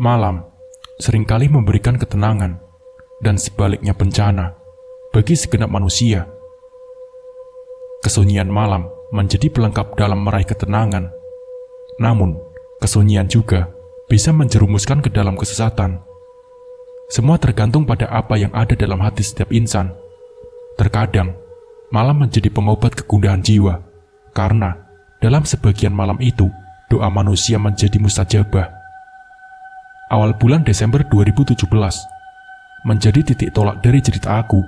Malam seringkali memberikan ketenangan dan sebaliknya bencana bagi segenap manusia. Kesunyian malam menjadi pelengkap dalam meraih ketenangan. Namun, kesunyian juga bisa menjerumuskan ke dalam kesesatan. Semua tergantung pada apa yang ada dalam hati setiap insan. Terkadang, malam menjadi pengobat kegundahan jiwa, karena dalam sebagian malam itu, doa manusia menjadi mustajabah. Awal bulan Desember 2017 menjadi titik tolak dari cerita aku.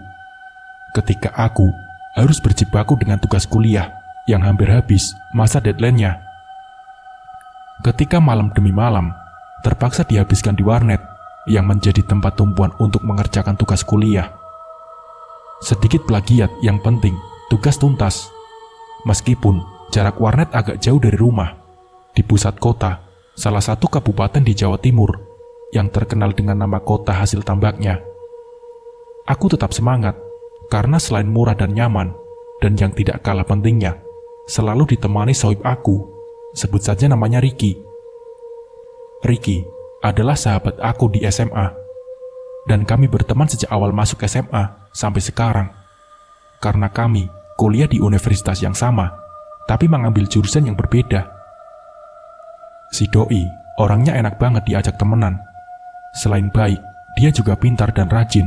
Ketika aku harus berjibaku dengan tugas kuliah yang hampir habis masa deadline-nya. Ketika malam demi malam terpaksa dihabiskan di warnet yang menjadi tempat tumpuan untuk mengerjakan tugas kuliah. Sedikit plagiat yang penting, tugas tuntas. Meskipun jarak warnet agak jauh dari rumah, di pusat kota, salah satu kabupaten di Jawa Timur yang terkenal dengan nama kota hasil tambaknya. Aku tetap semangat, karena selain murah dan nyaman, dan yang tidak kalah pentingnya, selalu ditemani sohib aku, sebut saja namanya Ricky. Ricky adalah sahabat aku di SMA, dan kami berteman sejak awal masuk SMA sampai sekarang, karena kami kuliah di universitas yang sama, tapi mengambil jurusan yang berbeda. Si Doi orangnya enak banget diajak temenan. Selain baik, dia juga pintar dan rajin.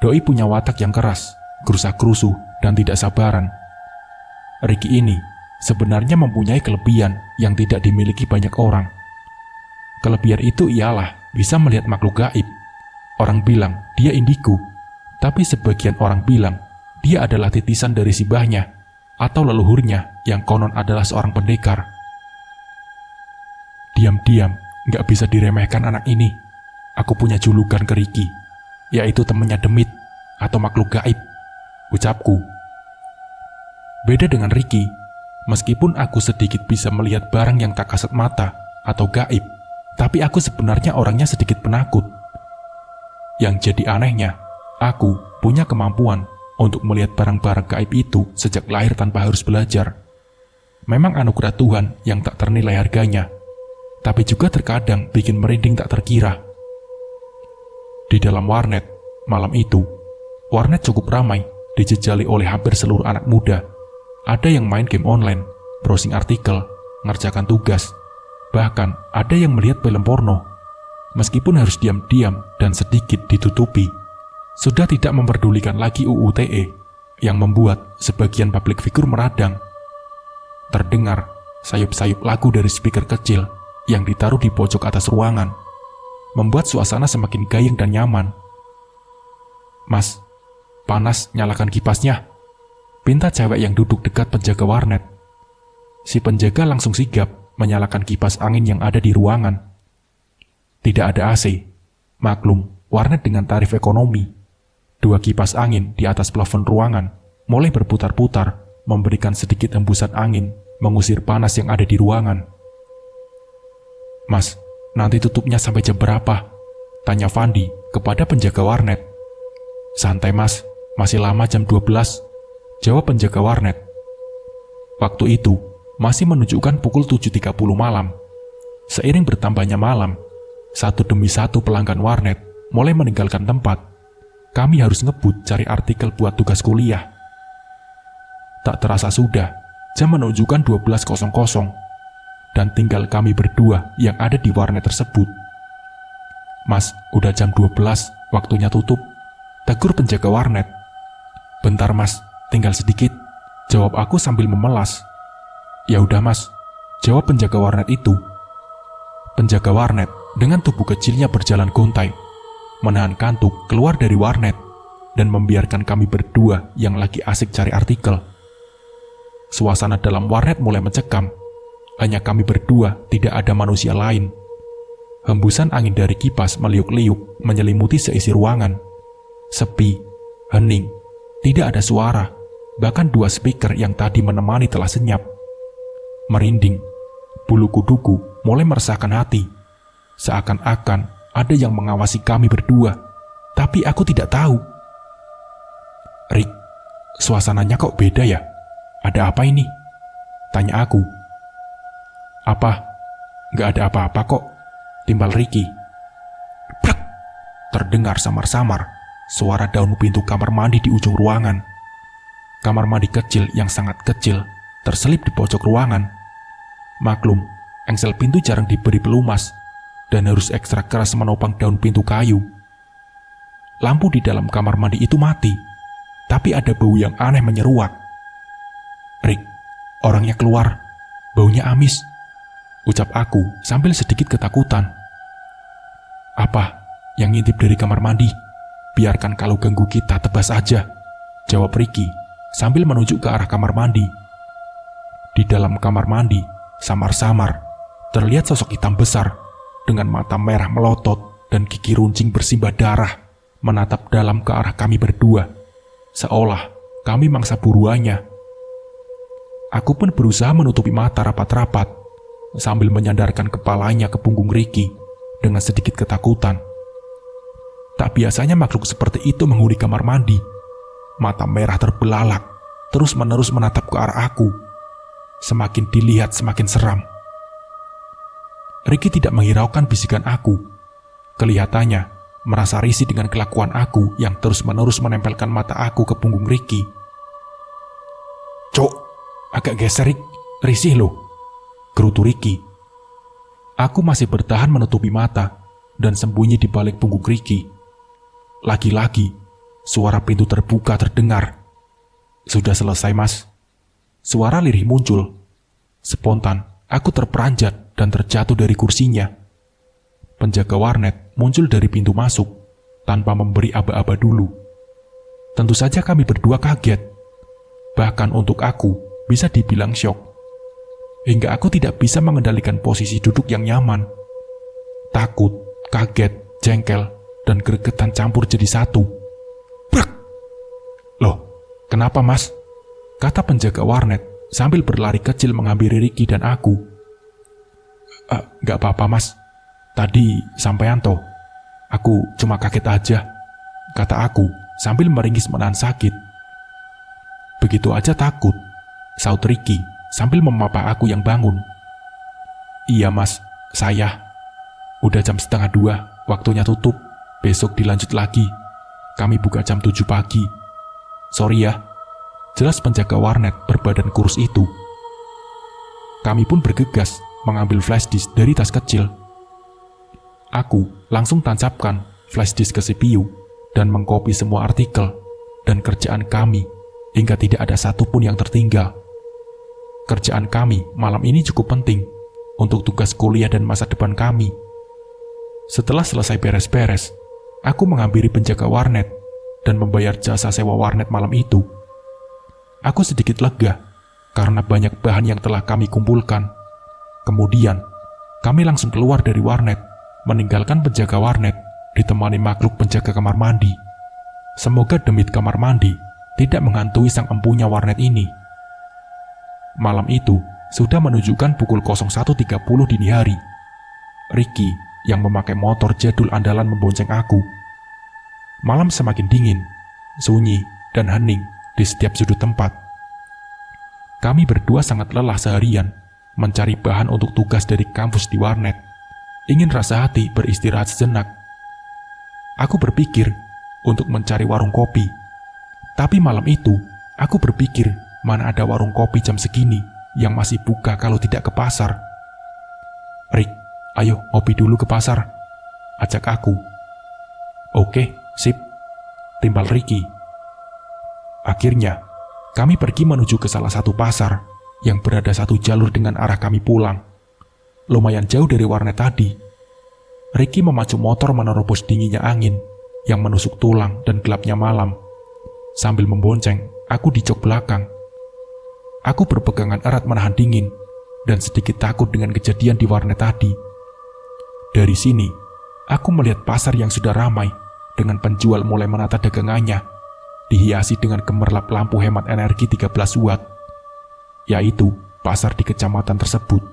Doi punya watak yang keras, gerusa-gerusu, dan tidak sabaran. Ricky ini sebenarnya mempunyai kelebihan yang tidak dimiliki banyak orang. Kelebihan itu ialah bisa melihat makhluk gaib. Orang bilang dia indigo, tapi sebagian orang bilang dia adalah titisan dari si mbahnya atau leluhurnya yang konon adalah seorang pendekar. Diam-diam, gak bisa diremehkan anak ini. Aku punya julukan ke Ricky, yaitu temannya demit atau makhluk gaib, ucapku. Beda dengan Ricky, meskipun aku sedikit bisa melihat barang yang tak kasat mata atau gaib, tapi aku sebenarnya orangnya sedikit penakut. Yang jadi anehnya, aku punya kemampuan untuk melihat barang-barang gaib itu sejak lahir tanpa harus belajar. Memang anugerah Tuhan yang tak ternilai harganya, tapi juga terkadang bikin merinding tak terkira. Di dalam warnet, malam itu, warnet cukup ramai, dijejali oleh hampir seluruh anak muda. Ada yang main game online, browsing artikel, ngerjakan tugas, bahkan ada yang melihat film porno. Meskipun harus diam-diam dan sedikit ditutupi, sudah tidak memperdulikan lagi UU ITE yang membuat sebagian publik figur meradang. Terdengar sayup-sayup lagu dari speaker kecil yang ditaruh di pojok atas ruangan, membuat suasana semakin gayeng dan nyaman. "Mas, panas, nyalakan kipasnya," pinta cewek yang duduk dekat penjaga warnet. Si penjaga langsung sigap menyalakan kipas angin yang ada di ruangan. Tidak ada AC. Maklum, warnet dengan tarif ekonomi. 2 kipas angin di atas plafon ruangan mulai berputar-putar, memberikan sedikit hembusan angin, mengusir panas yang ada di ruangan. "Mas, nanti tutupnya sampai jam berapa?" tanya Fandi kepada penjaga warnet. "Santai mas, masih lama jam 12, jawab penjaga warnet. Waktu itu masih menunjukkan pukul 7.30 malam. Seiring bertambahnya malam, satu demi satu pelanggan warnet mulai meninggalkan tempat. Kami harus ngebut cari artikel buat tugas kuliah. Tak terasa sudah, jam menunjukkan 12.00. Dan tinggal kami berdua yang ada di warnet tersebut. "Mas, udah jam 12, waktunya tutup," tegur penjaga warnet. "Bentar mas, tinggal sedikit," jawab aku sambil memelas. "Ya udah mas," jawab penjaga warnet itu. Penjaga warnet dengan tubuh kecilnya berjalan gontai, menahan kantuk keluar dari warnet, dan membiarkan kami berdua yang lagi asik cari artikel. Suasana dalam warnet mulai mencekam. Hanya kami berdua, tidak ada manusia lain. Hembusan angin dari kipas meliuk-liuk menyelimuti seisi ruangan. Sepi, hening, tidak ada suara. Bahkan 2 speaker yang tadi menemani telah senyap. Merinding, bulu kuduku mulai meresahkan hati. Seakan-akan ada yang mengawasi kami berdua, tapi aku tidak tahu. "Rick, suasananya kok beda ya? Ada apa ini?" tanya aku. "Apa? Gak ada apa-apa kok," timbal Ricky terdengar samar-samar suara daun pintu kamar mandi di ujung ruangan. Kamar mandi kecil yang sangat kecil terselip di pojok ruangan. Maklum, engsel pintu jarang diberi pelumas dan harus ekstra keras menopang daun pintu kayu. Lampu di dalam kamar mandi itu mati, tapi ada bau yang aneh menyeruak. "Rick, orangnya keluar, baunya amis," ucap aku sambil sedikit ketakutan. "Apa yang ngintip dari kamar mandi? Biarkan kalau ganggu kita tebas aja," jawab Ricky sambil menunjuk ke arah kamar mandi. Di dalam kamar mandi, samar-samar terlihat sosok hitam besar dengan mata merah melotot dan gigi runcing bersimbah darah menatap dalam ke arah kami berdua, seolah kami mangsa buruannya. Aku pun berusaha menutupi mata rapat-rapat sambil menyandarkan kepalanya ke punggung Ricky dengan sedikit ketakutan. Tak biasanya makhluk seperti itu menghuni kamar mandi. Mata merah terbelalak, terus-menerus menatap ke arah aku. Semakin dilihat semakin seram. Ricky tidak menghiraukan bisikan aku. Kelihatannya merasa risih dengan kelakuan aku yang terus-menerus menempelkan mata aku ke punggung Ricky. "Cok, agak geser, Rick. Risih loh," gerutu Ricky. Aku masih bertahan menutupi mata dan sembunyi di balik punggung Ricky. Lagi-lagi, suara pintu terbuka terdengar. "Sudah selesai, Mas." Suara lirih muncul. Spontan, aku terperanjat dan terjatuh dari kursinya. Penjaga warnet muncul dari pintu masuk tanpa memberi aba-aba dulu. Tentu saja kami berdua kaget. Bahkan untuk aku, bisa dibilang syok. Hingga aku tidak bisa mengendalikan posisi duduk yang nyaman. Takut, kaget, jengkel, dan gregetan campur jadi satu. "Brak!" "Loh, kenapa, Mas?" kata penjaga warnet sambil berlari kecil menghampiri Ricky dan aku. "Gak apa-apa, Mas. Tadi sampean toh. Aku cuma kaget aja," kata aku sambil meringis menahan sakit. "Begitu aja takut," saut Ricky sambil memapa aku yang bangun. "Iya, Mas, saya. Udah jam 1:30, waktunya tutup. Besok dilanjut lagi. Kami buka jam 7 pagi. Sorry ya," jelas penjaga warnet berbadan kurus itu. Kami pun bergegas mengambil flash disk dari tas kecil. Aku langsung tancapkan flash disk ke CPU dan mengcopy semua artikel dan kerjaan kami hingga tidak ada satupun yang tertinggal. Kerjaan kami malam ini cukup penting untuk tugas kuliah dan masa depan kami. Setelah selesai beres-beres, aku menghampiri penjaga warnet dan membayar jasa sewa warnet malam itu. Aku sedikit lega karena banyak bahan yang telah kami kumpulkan. Kemudian, kami langsung keluar dari warnet, meninggalkan penjaga warnet ditemani makhluk penjaga kamar mandi. Semoga demit kamar mandi tidak menghantui sang empunya warnet ini. Malam itu sudah menunjukkan pukul 01.30 dini hari. Ricky yang memakai motor jadul andalan membonceng aku. Malam semakin dingin, sunyi, dan hening di setiap sudut tempat. Kami berdua sangat lelah seharian mencari bahan untuk tugas dari kampus di warnet. Ingin rasa hati beristirahat sejenak. Aku berpikir untuk mencari warung kopi. Tapi malam itu, aku berpikir mana ada warung kopi jam segini yang masih buka kalau tidak ke pasar. "Rick, ayo ngopi dulu ke pasar," ajak aku. "Oke, sip," timbal Ricky. Akhirnya, kami pergi menuju ke salah satu pasar yang berada satu jalur dengan arah kami pulang. Lumayan jauh dari warnet tadi. Ricky memacu motor menerobos dinginnya angin yang menusuk tulang dan gelapnya malam. Sambil membonceng, aku di jok belakang. Aku berpegangan erat menahan dingin dan sedikit takut dengan kejadian di warnet tadi. Dari sini, aku melihat pasar yang sudah ramai dengan penjual mulai menata dagangannya, dihiasi dengan gemerlap lampu hemat energi 13 watt, yaitu pasar di kecamatan tersebut.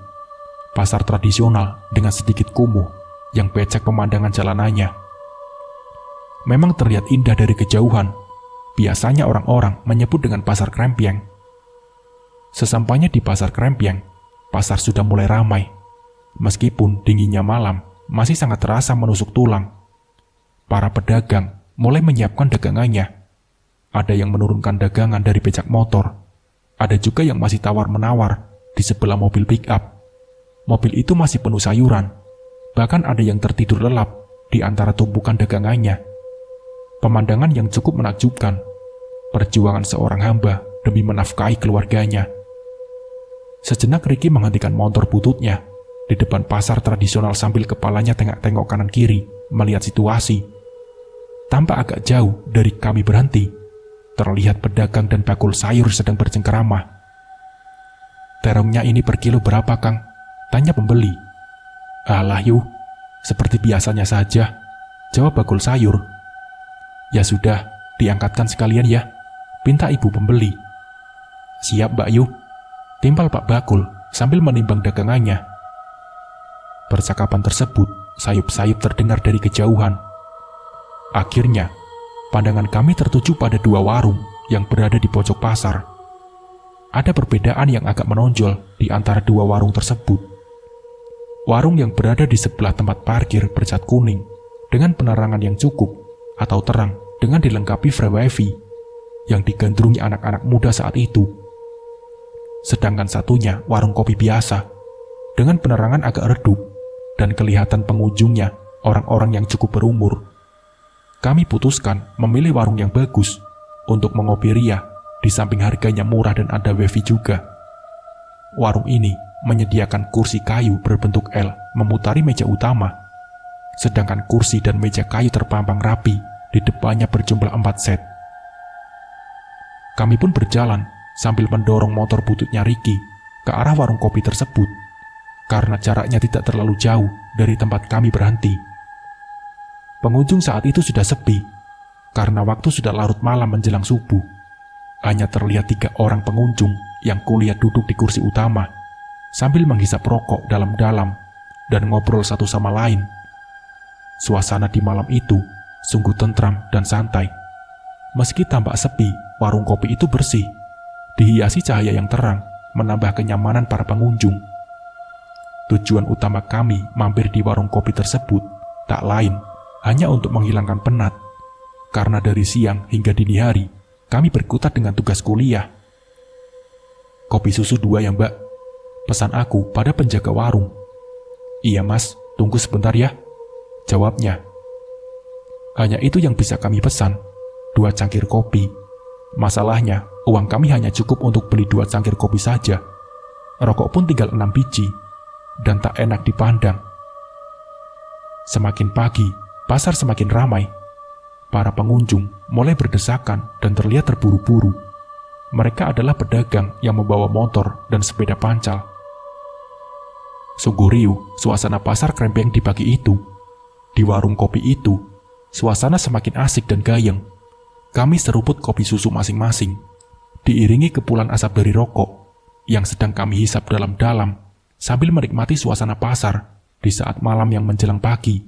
Pasar tradisional dengan sedikit kumuh yang becek pemandangan jalanannya. Memang terlihat indah dari kejauhan. Biasanya orang-orang menyebut dengan pasar Krempiang. Sesampainya di pasar Krempiang, pasar sudah mulai ramai. Meskipun dinginnya malam masih sangat terasa menusuk tulang. para pedagang mulai menyiapkan dagangannya. Ada yang menurunkan dagangan dari becak motor. Ada juga yang masih tawar-menawar di sebelah mobil pick-up. Mobil itu masih penuh sayuran. Bahkan ada yang tertidur lelap di antara tumpukan dagangannya. Pemandangan yang cukup menakjubkan. Perjuangan seorang hamba demi menafkahi keluarganya. Sejenak Ricky menghentikan motor bututnya di depan pasar tradisional sambil kepalanya tengok-tengok kanan kiri melihat situasi. Tampak agak jauh dari kami berhenti, terlihat pedagang dan bakul sayur sedang bercengkerama. "Terongnya ini per kilo berapa, Kang?" tanya pembeli. "Alah yuk, seperti biasanya saja," jawab bakul sayur. "Ya sudah, diangkatkan sekalian ya," pinta ibu pembeli. "Siap Mbak Yu," timpal Pak Bakul sambil menimbang dagangannya. Percakapan tersebut sayup-sayup terdengar dari kejauhan. Akhirnya, pandangan kami tertuju pada dua warung yang berada di pojok pasar. Ada perbedaan yang agak menonjol di antara dua warung tersebut. Warung yang berada di sebelah tempat parkir bercat kuning dengan penerangan yang cukup atau terang dengan dilengkapi free wifi yang digandrungi anak-anak muda saat itu. Sedangkan satunya warung kopi biasa dengan penerangan agak redup dan kelihatan pengunjungnya orang-orang yang cukup berumur. Kami putuskan memilih warung yang bagus untuk mengopi ria di samping harganya murah dan ada wifi juga. Warung ini menyediakan kursi kayu berbentuk L memutari meja utama, sedangkan kursi dan meja kayu terpampang rapi di depannya berjumlah 4 set. Kami pun berjalan sambil mendorong motor bututnya Ricky ke arah warung kopi tersebut, karena jaraknya tidak terlalu jauh dari tempat kami berhenti. Pengunjung saat itu sudah sepi, karena waktu sudah larut malam menjelang subuh. Hanya terlihat 3 orang pengunjung yang kulihat duduk di kursi utama, sambil menghisap rokok dalam-dalam dan ngobrol satu sama lain. Suasana di malam itu sungguh tentram dan santai. Meski tampak sepi, warung kopi itu bersih, dihiasi cahaya yang terang, menambah kenyamanan para pengunjung. Tujuan utama kami mampir di warung kopi tersebut tak lain hanya untuk menghilangkan penat, karena dari siang hingga dini hari kami berkutat dengan tugas kuliah. "Kopi susu 2 ya Mbak," pesan aku pada penjaga warung. "Iya Mas, tunggu sebentar ya," jawabnya. Hanya itu yang bisa kami pesan, 2 cangkir kopi. Masalahnya, uang kami hanya cukup untuk beli 2 cangkir kopi saja. Rokok pun tinggal 6 biji, dan tak enak dipandang. Semakin pagi, pasar semakin ramai. Para pengunjung mulai berdesakan dan terlihat terburu-buru. Mereka adalah pedagang yang membawa motor dan sepeda pancal. Sungguh riuh suasana pasar Krempeng di pagi itu. Di warung kopi itu, suasana semakin asik dan gayeng. Kami seruput kopi susu masing-masing, diiringi kepulan asap dari rokok yang sedang kami hisap dalam-dalam sambil menikmati suasana pasar di saat malam yang menjelang pagi.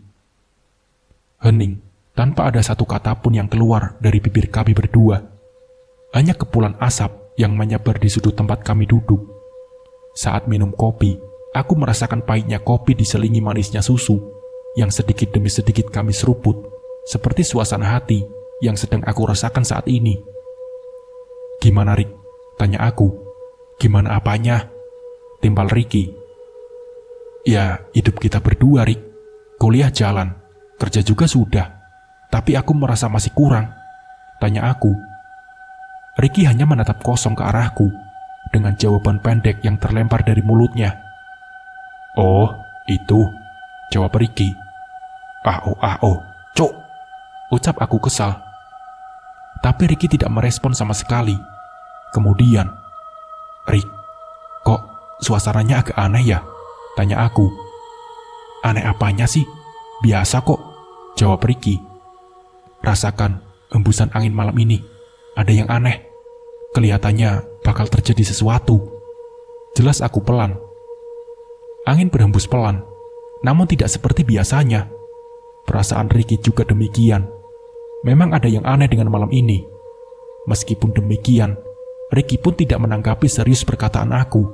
Hening, tanpa ada satu kata pun yang keluar dari bibir kami berdua. Hanya kepulan asap yang menyebar di sudut tempat kami duduk. Saat minum kopi, aku merasakan pahitnya kopi diselingi manisnya susu yang sedikit demi sedikit kami seruput, seperti suasana hati yang sedang aku rasakan saat ini. "Gimana Rick?" tanya aku. "Gimana apanya?" timpal Ricky. "Ya, hidup kita berdua Rick. Kuliah jalan, kerja juga sudah, tapi aku merasa masih kurang," tanya aku. Ricky hanya menatap kosong ke arahku dengan jawaban pendek yang terlempar dari mulutnya. "Oh, itu," jawab Ricky. Cok," ucap aku kesal. Tapi Ricky tidak merespon sama sekali. Kemudian, "Rick, kok suasananya agak aneh ya?" tanya aku. "Aneh apanya sih? Biasa kok," jawab Ricky. "Rasakan hembusan angin malam ini. Ada yang aneh. Kelihatannya bakal terjadi sesuatu," jelas aku pelan. Angin berhembus pelan, namun tidak seperti biasanya. Perasaan Ricky juga demikian. Memang ada yang aneh dengan malam ini. Meskipun demikian, Ricky pun tidak menanggapi serius perkataan aku,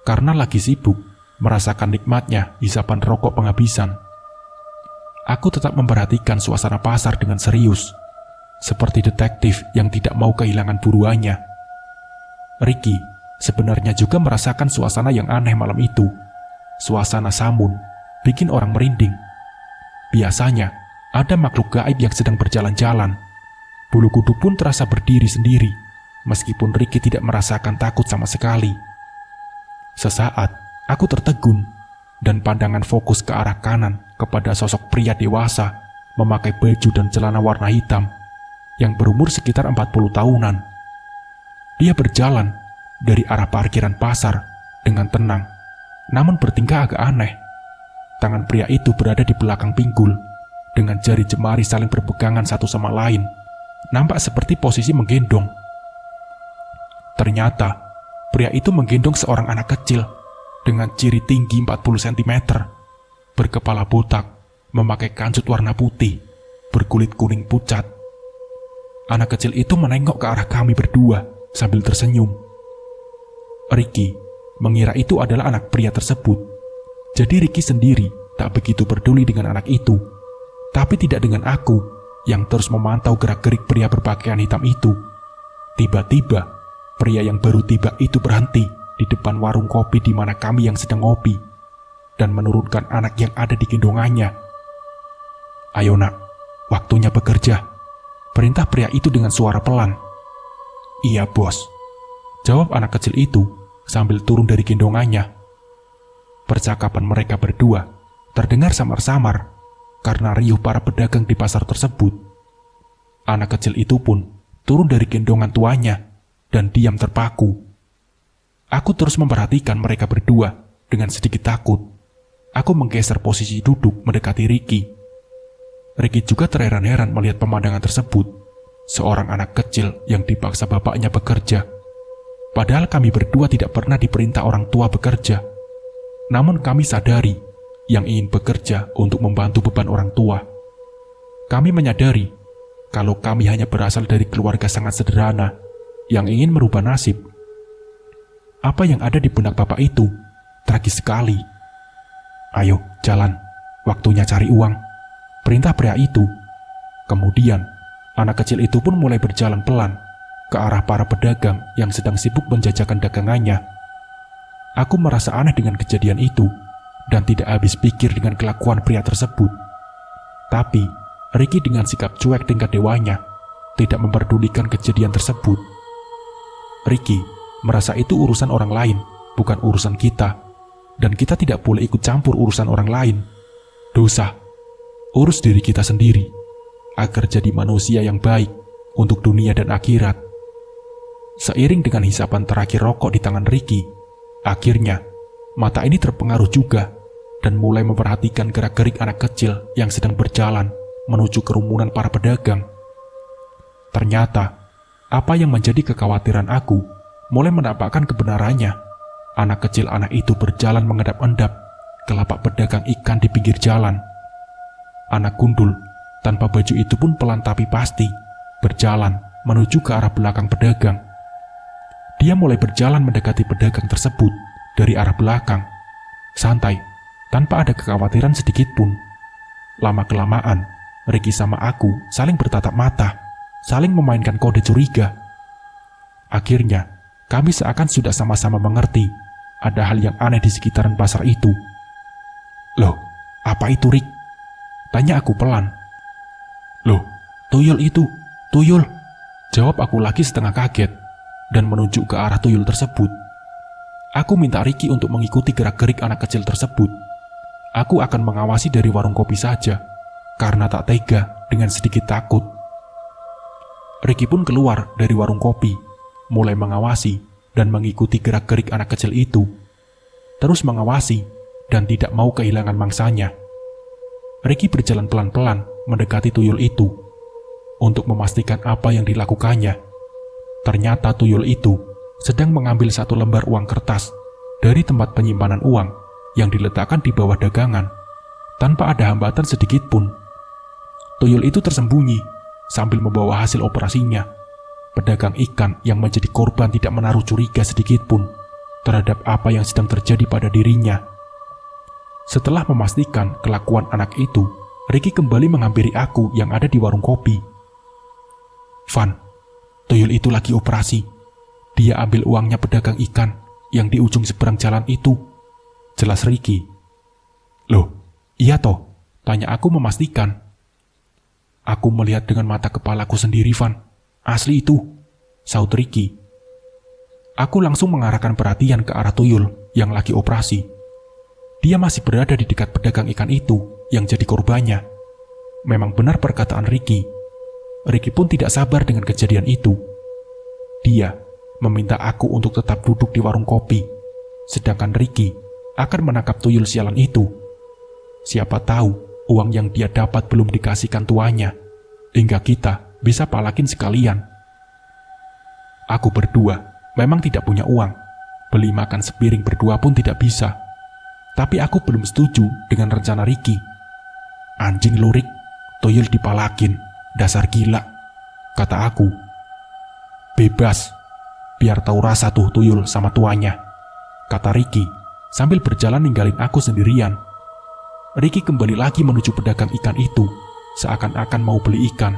karena lagi sibuk merasakan nikmatnya hisapan rokok penghabisan. aku tetap memperhatikan suasana pasar dengan serius, seperti detektif yang tidak mau kehilangan buruannya. Ricky sebenarnya juga merasakan suasana yang aneh malam itu. Suasana samun bikin orang merinding. Biasanya ada makhluk gaib yang sedang berjalan-jalan. Bulu kuduk pun terasa berdiri sendiri, meskipun Ricky tidak merasakan takut sama sekali. Sesaat, aku tertegun, dan pandangan fokus ke arah kanan kepada sosok pria dewasa memakai baju dan celana warna hitam yang berumur sekitar 40 tahunan. Dia berjalan dari arah parkiran pasar dengan tenang, namun bertingkah agak aneh. Tangan pria itu berada di belakang pinggul, dengan jari jemari saling berpegangan satu sama lain, nampak seperti posisi menggendong. Ternyata, pria itu menggendong seorang anak kecil dengan ciri tinggi 40 cm, berkepala botak, memakai kancut warna putih, berkulit kuning pucat. Anak kecil itu menengok ke arah kami berdua sambil tersenyum. Ricky mengira itu adalah anak pria tersebut. Jadi Ricky sendiri tak begitu peduli dengan anak itu, tapi tidak dengan aku yang terus memantau gerak-gerik pria berpakaian hitam itu. Tiba-tiba, pria yang baru tiba itu berhenti di depan warung kopi di mana kami yang sedang ngopi dan menurunkan anak yang ada di gendongannya. "Ayo nak, waktunya bekerja," perintah pria itu dengan suara pelan. "Iya bos," jawab anak kecil itu sambil turun dari gendongannya. Percakapan mereka berdua terdengar samar-samar karena riuh para pedagang di pasar tersebut. Anak kecil itu pun turun dari gendongan tuanya dan diam terpaku. Aku terus memperhatikan mereka berdua dengan sedikit takut. Aku menggeser posisi duduk mendekati Ricky. Ricky juga terheran-heran melihat pemandangan tersebut. Seorang anak kecil yang dipaksa bapaknya bekerja. Padahal kami berdua tidak pernah diperintah orang tua bekerja. Namun kami sadari yang ingin bekerja untuk membantu beban orang tua. Kami menyadari kalau kami hanya berasal dari keluarga sangat sederhana yang ingin merubah nasib. Apa yang ada di benak bapak itu tragis sekali. "Ayo, jalan. Waktunya cari uang," perintah pria itu. Kemudian, anak kecil itu pun mulai berjalan pelan ke arah para pedagang yang sedang sibuk menjajakan dagangannya. Aku merasa aneh dengan kejadian itu dan tidak habis pikir dengan kelakuan pria tersebut. Tapi, Ricky dengan sikap cuek tingkat dewanya tidak memperdulikan kejadian tersebut. Ricky merasa itu urusan orang lain, bukan urusan kita, dan kita tidak boleh ikut campur urusan orang lain. Dosa. Urus diri kita sendiri, agar jadi manusia yang baik untuk dunia dan akhirat. Seiring dengan hisapan terakhir rokok di tangan Ricky, akhirnya mata ini terpengaruh juga dan mulai memperhatikan gerak-gerik anak kecil yang sedang berjalan menuju kerumunan para pedagang. Ternyata, apa yang menjadi kekhawatiran aku mulai menampakkan kebenarannya. Anak kecil anak itu berjalan mengendap-endap ke lapak pedagang ikan di pinggir jalan. Anak gundul tanpa baju itu pun pelan tapi pasti berjalan menuju ke arah belakang pedagang. Dia mulai berjalan mendekati pedagang tersebut dari arah belakang, santai, tanpa ada kekhawatiran sedikit pun. Lama-kelamaan, Ricky sama aku saling bertatap mata, saling memainkan kode curiga. Akhirnya, kami seakan sudah sama-sama mengerti ada hal yang aneh di sekitaran pasar itu. "Loh, apa itu, Rick?" tanya aku pelan. "Loh, tuyul itu, tuyul," jawab aku lagi setengah kaget dan menunjuk ke arah tuyul tersebut. Aku minta Ricky untuk mengikuti gerak-gerik anak kecil tersebut. Aku akan mengawasi dari warung kopi saja, karena tak tega dengan sedikit takut. Ricky pun keluar dari warung kopi, mulai mengawasi dan mengikuti gerak-gerik anak kecil itu. Terus mengawasi dan tidak mau kehilangan mangsanya. Ricky berjalan pelan-pelan mendekati tuyul itu untuk memastikan apa yang dilakukannya. Ternyata tuyul itu sedang mengambil satu lembar uang kertas dari tempat penyimpanan uang yang diletakkan di bawah dagangan tanpa ada hambatan sedikit pun. Tuyul itu tersembunyi sambil membawa hasil operasinya. Pedagang ikan yang menjadi korban tidak menaruh curiga sedikit pun terhadap apa yang sedang terjadi pada dirinya. Setelah memastikan kelakuan anak itu, Ricky kembali menghampiri aku yang ada di warung kopi. "Van, tuyul itu lagi operasi. Dia ambil uangnya pedagang ikan yang di ujung seberang jalan itu," jelas Ricky. "Loh, iya toh?" tanya aku memastikan. "Aku melihat dengan mata kepalaku sendiri, Van. Asli itu," saut Ricky. Aku langsung mengarahkan perhatian ke arah tuyul yang lagi operasi. Dia masih berada di dekat pedagang ikan itu yang jadi korbannya. Memang benar perkataan Ricky. Ricky pun tidak sabar dengan kejadian itu. Dia meminta aku untuk tetap duduk di warung kopi, sedangkan Ricky akan menangkap tuyul sialan itu. Siapa tahu uang yang dia dapat belum dikasihkan tuannya, hingga kita bisa palakin sekalian. Aku berdua memang tidak punya uang, beli makan sepiring berdua pun tidak bisa. Tapi aku belum setuju dengan rencana Ricky. "Anjing lurik, tuyul dipalakin, dasar gila," kata aku. "Bebas, biar tahu rasa tuh tuyul sama tuannya," kata Ricky sambil berjalan ninggalin aku sendirian. Ricky kembali lagi menuju pedagang ikan itu, seakan-akan mau beli ikan.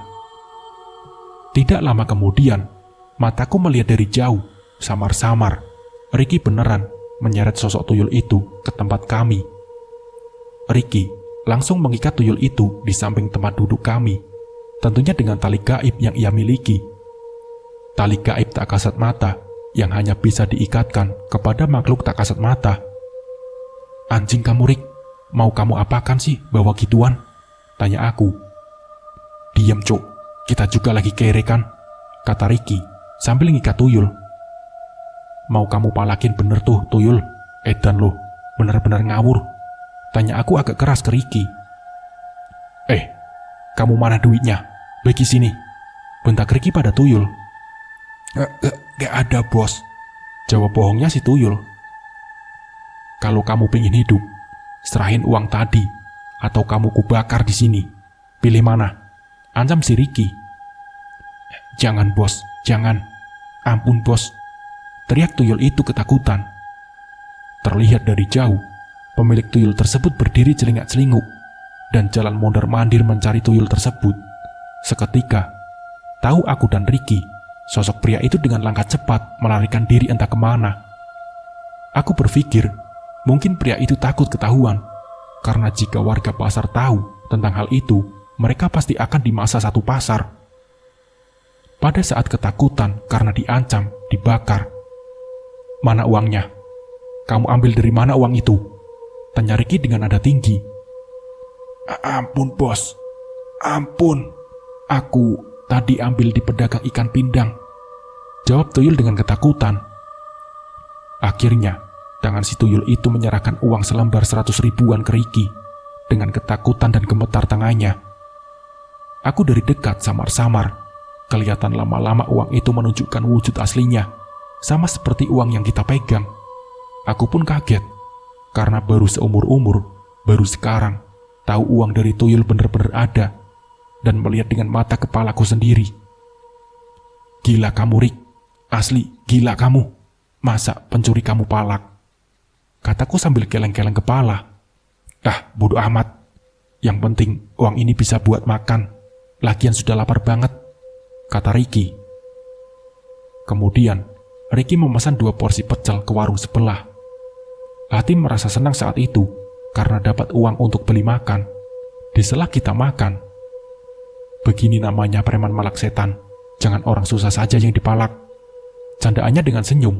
Tidak lama kemudian, mataku melihat dari jauh, samar-samar, Ricky beneran menyeret sosok tuyul itu ke tempat kami. Ricky langsung mengikat tuyul itu di samping tempat duduk kami, tentunya dengan tali gaib yang ia miliki. Tali gaib tak kasat mata yang hanya bisa diikatkan kepada makhluk tak kasat mata. "Anjing kamu, Rick, mau kamu apakan sih bawa gituan?" tanya aku. "Diam, Cuk, kita juga lagi kere kan?" kata Ricky sambil ngikat tuyul. "Mau kamu palakin bener tuh tuyul, edan loh, bener-bener ngawur," tanya aku agak keras ke Ricky. Kamu mana duitnya? Bagi sini," bentak Ricky pada tuyul. Gak ada, bos," jawab bohongnya si tuyul. "Kalau kamu pengen hidup, serahin uang tadi, atau kamu kubakar di sini. Pilih mana?" ancam si Ricky. "Jangan, bos, jangan. Ampun, bos," teriak tuyul itu ketakutan. Terlihat dari jauh, pemilik tuyul tersebut berdiri celingak-celinguk dan jalan mondar-mandir mencari tuyul tersebut. Seketika, tahu aku dan Ricky, sosok pria itu dengan langkah cepat melarikan diri entah kemana. Aku berpikir, mungkin pria itu takut ketahuan, karena jika warga pasar tahu tentang hal itu, mereka pasti akan dimasa satu pasar. Pada saat ketakutan karena diancam, dibakar. "Mana uangnya? Kamu ambil dari mana uang itu?" tanya Ricky dengan nada tinggi. "Ampun, bos. Ampun. Aku tadi ambil di pedagang ikan pindang," jawab tuyul dengan ketakutan. Akhirnya, tangan si tuyul itu menyerahkan uang selembar 100 ribuan ke Ricky dengan ketakutan dan gemetar tangannya. Aku dari dekat samar-samar, kelihatan lama-lama uang itu menunjukkan wujud aslinya, sama seperti uang yang kita pegang. Aku pun kaget, karena baru seumur-umur, baru sekarang, tahu uang dari tuyul benar-benar ada, dan melihat dengan mata kepalaku sendiri. "Gila kamu, Rick. Asli, gila kamu. Masa pencuri kamu palak?" kataku sambil geleng-geleng kepala. Bodo amat. Yang penting uang ini bisa buat makan. Lagian sudah lapar banget," kata Ricky. Kemudian, Ricky memesan 2 porsi pecel ke warung sebelah. Hati merasa senang saat itu, karena dapat uang untuk beli makan. Di sela kita makan. Begini namanya preman malak setan. Jangan orang susah saja yang dipalak. Candaannya dengan senyum.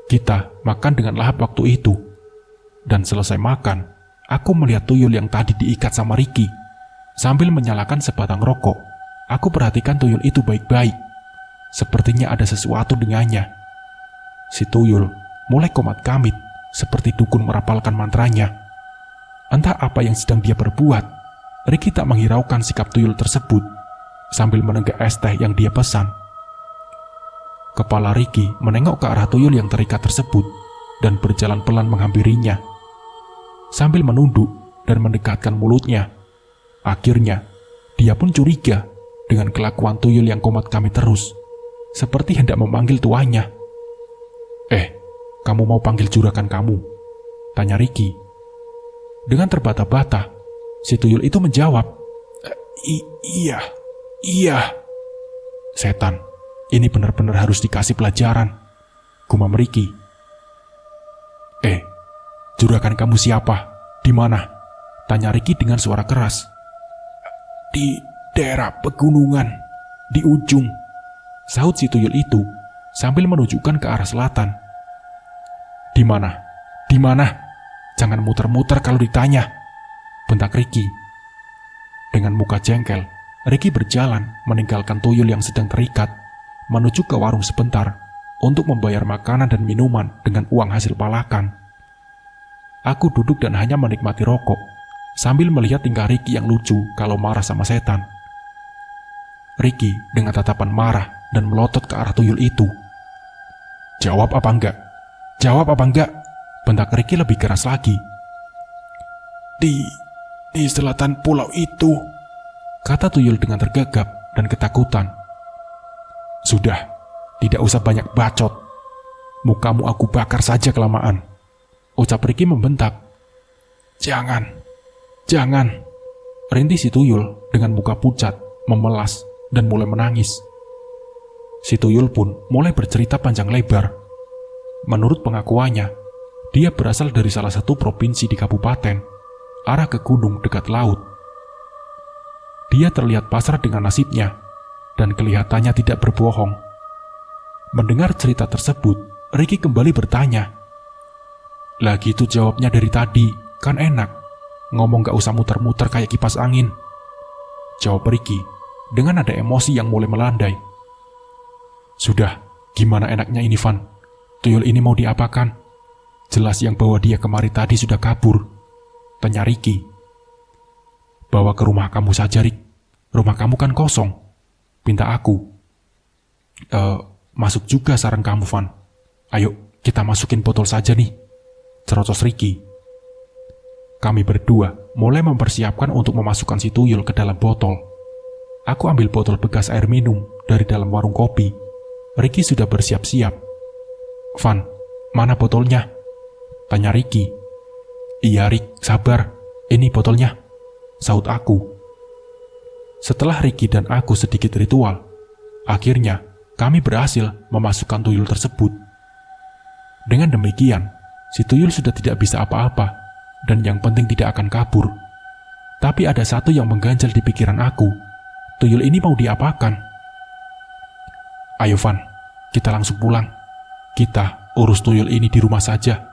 Kita makan dengan lahap waktu itu. Dan selesai makan, aku melihat tuyul yang tadi diikat sama Ricky. Sambil menyalakan sebatang rokok, aku perhatikan tuyul itu baik-baik. Sepertinya ada sesuatu dengannya. Si tuyul mulai komat-kamit, seperti dukun merapalkan mantranya. Entah apa yang sedang dia perbuat, Ricky tak menghiraukan sikap tuyul tersebut, sambil menenggak es teh yang dia pesan. Kepala Ricky menengok ke arah tuyul yang terikat tersebut, dan berjalan pelan menghampirinya. Sambil menunduk dan mendekatkan mulutnya. Akhirnya, dia pun curiga dengan kelakuan tuyul yang komat-kamit terus, seperti hendak memanggil tuannya. Kamu mau panggil juragan kamu?" tanya Ricky. Dengan terbata-bata, Si tuyul itu menjawab, Iya, iya. Setan, ini benar-benar harus dikasih pelajaran, gumam Ricky. Juragan kamu siapa? Di mana? Tanya Ricky dengan suara keras. Di daerah pegunungan, di ujung, sahut si tuyul itu sambil menunjukkan ke arah selatan. Di mana? Di mana? Jangan muter-muter kalau ditanya, bentak Ricky. Dengan muka jengkel, Ricky berjalan meninggalkan tuyul yang sedang terikat, menuju ke warung sebentar untuk membayar makanan dan minuman dengan uang hasil palakan. Aku duduk dan hanya menikmati rokok, sambil melihat tingkah Ricky yang lucu kalau marah sama setan. Ricky dengan tatapan marah dan melotot ke arah tuyul itu. Jawab apa enggak? Jawab apa enggak? Bentak Ricky lebih keras lagi. Di selatan pulau itu, kata tuyul dengan tergagap dan ketakutan. Sudah, tidak usah banyak bacot. Mukamu aku bakar saja kelamaan, ucap Ricky membentak. Jangan, rintih si tuyul dengan muka pucat, memelas, dan mulai menangis. Si tuyul pun mulai bercerita panjang lebar. Menurut pengakuannya, dia berasal dari salah satu provinsi di kabupaten, arah ke gunung dekat laut. Dia terlihat pasrah dengan nasibnya, dan kelihatannya tidak berbohong. Mendengar cerita tersebut, Ricky kembali bertanya. Lah gitu jawabnya dari tadi, kan enak. Ngomong gak usah muter-muter kayak kipas angin, jawab Ricky dengan ada emosi yang mulai melandai. Sudah, gimana enaknya ini, Van? Tuyul ini mau diapakan? Jelas yang bawa dia kemari tadi sudah kabur, tanya Ricky. Bawa ke rumah kamu saja, Rick. Rumah kamu kan kosong, pinta aku. Masuk juga saran kamu, Van. Ayo, kita masukin botol saja nih, cerocos Ricky. Kami berdua mulai mempersiapkan untuk memasukkan si tuyul ke dalam botol. Aku ambil botol bekas air minum dari dalam warung kopi. Ricky sudah bersiap-siap. Van, mana botolnya? Tanya Ricky. Iya, Rick, sabar. Ini botolnya, sahut aku. Setelah Ricky dan aku sedikit ritual, akhirnya kami berhasil memasukkan tuyul tersebut. Dengan demikian, si tuyul sudah tidak bisa apa-apa, dan yang penting tidak akan kabur. Tapi ada satu yang mengganjal di pikiran aku. Tuyul ini mau diapakan? Ayo, Van, kita langsung pulang. Kita urus tuyul ini di rumah saja.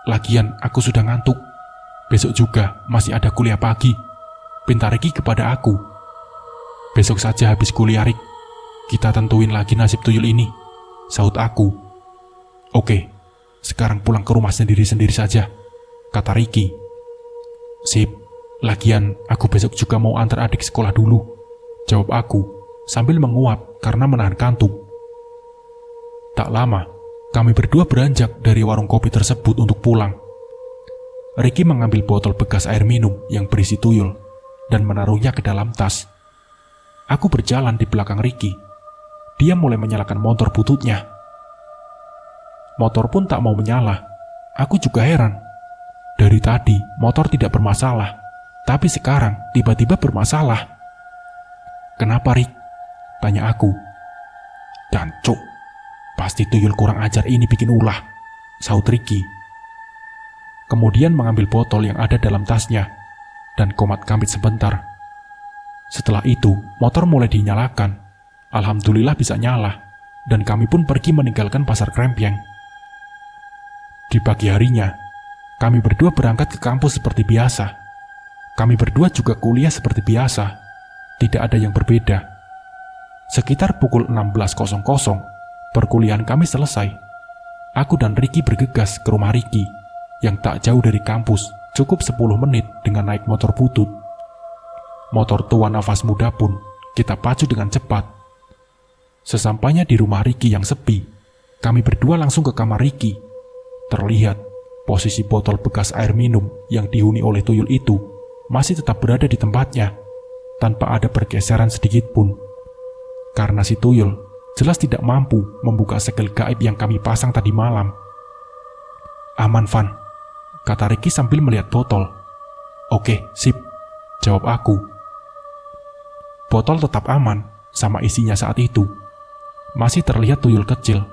Lagian aku sudah ngantuk. Besok juga masih ada kuliah pagi, pinta Ricky kepada aku. Besok saja habis kuliah, Rick. Kita tentuin lagi nasib tuyul ini, sahut aku. Oke, sekarang pulang ke rumah sendiri-sendiri saja, kata Ricky. Sip, lagian aku besok juga mau antar adik sekolah dulu, jawab aku sambil menguap karena menahan kantuk. Tak lama, kami berdua beranjak dari warung kopi tersebut untuk pulang. Ricky mengambil botol bekas air minum yang berisi tuyul dan menaruhnya ke dalam tas. Aku berjalan di belakang Ricky. Dia mulai menyalakan motor bututnya. Motor pun tak mau menyala. Aku juga heran. Dari tadi motor tidak bermasalah, tapi sekarang tiba-tiba bermasalah. Kenapa, Rick? Tanya aku. Dancuk, pasti tuyul kurang ajar ini bikin ulah, sahut Ricky. Kemudian mengambil botol yang ada dalam tasnya dan komat kambit sebentar. Setelah itu, motor mulai dinyalakan. Alhamdulillah bisa nyala, dan kami pun pergi meninggalkan pasar Krempyeng. Di pagi harinya, kami berdua berangkat ke kampus seperti biasa. Kami berdua juga kuliah seperti biasa. Tidak ada yang berbeda. Sekitar pukul 16.00, perkuliahan kami selesai. Aku dan Ricky bergegas ke rumah Ricky, yang tak jauh dari kampus, cukup 10 menit dengan naik motor butut. Motor tua nafas muda pun kita pacu dengan cepat. Sesampainya di rumah Ricky yang sepi, kami berdua langsung ke kamar Ricky. Terlihat posisi botol bekas air minum yang dihuni oleh tuyul itu masih tetap berada di tempatnya, tanpa ada pergeseran sedikit pun. Karena si tuyul jelas tidak mampu membuka segel gaib yang kami pasang tadi malam. Aman, Van, kata Ricky sambil melihat botol. Oke, sip, jawab aku. Botol tetap aman sama isinya saat itu. Masih terlihat tuyul kecil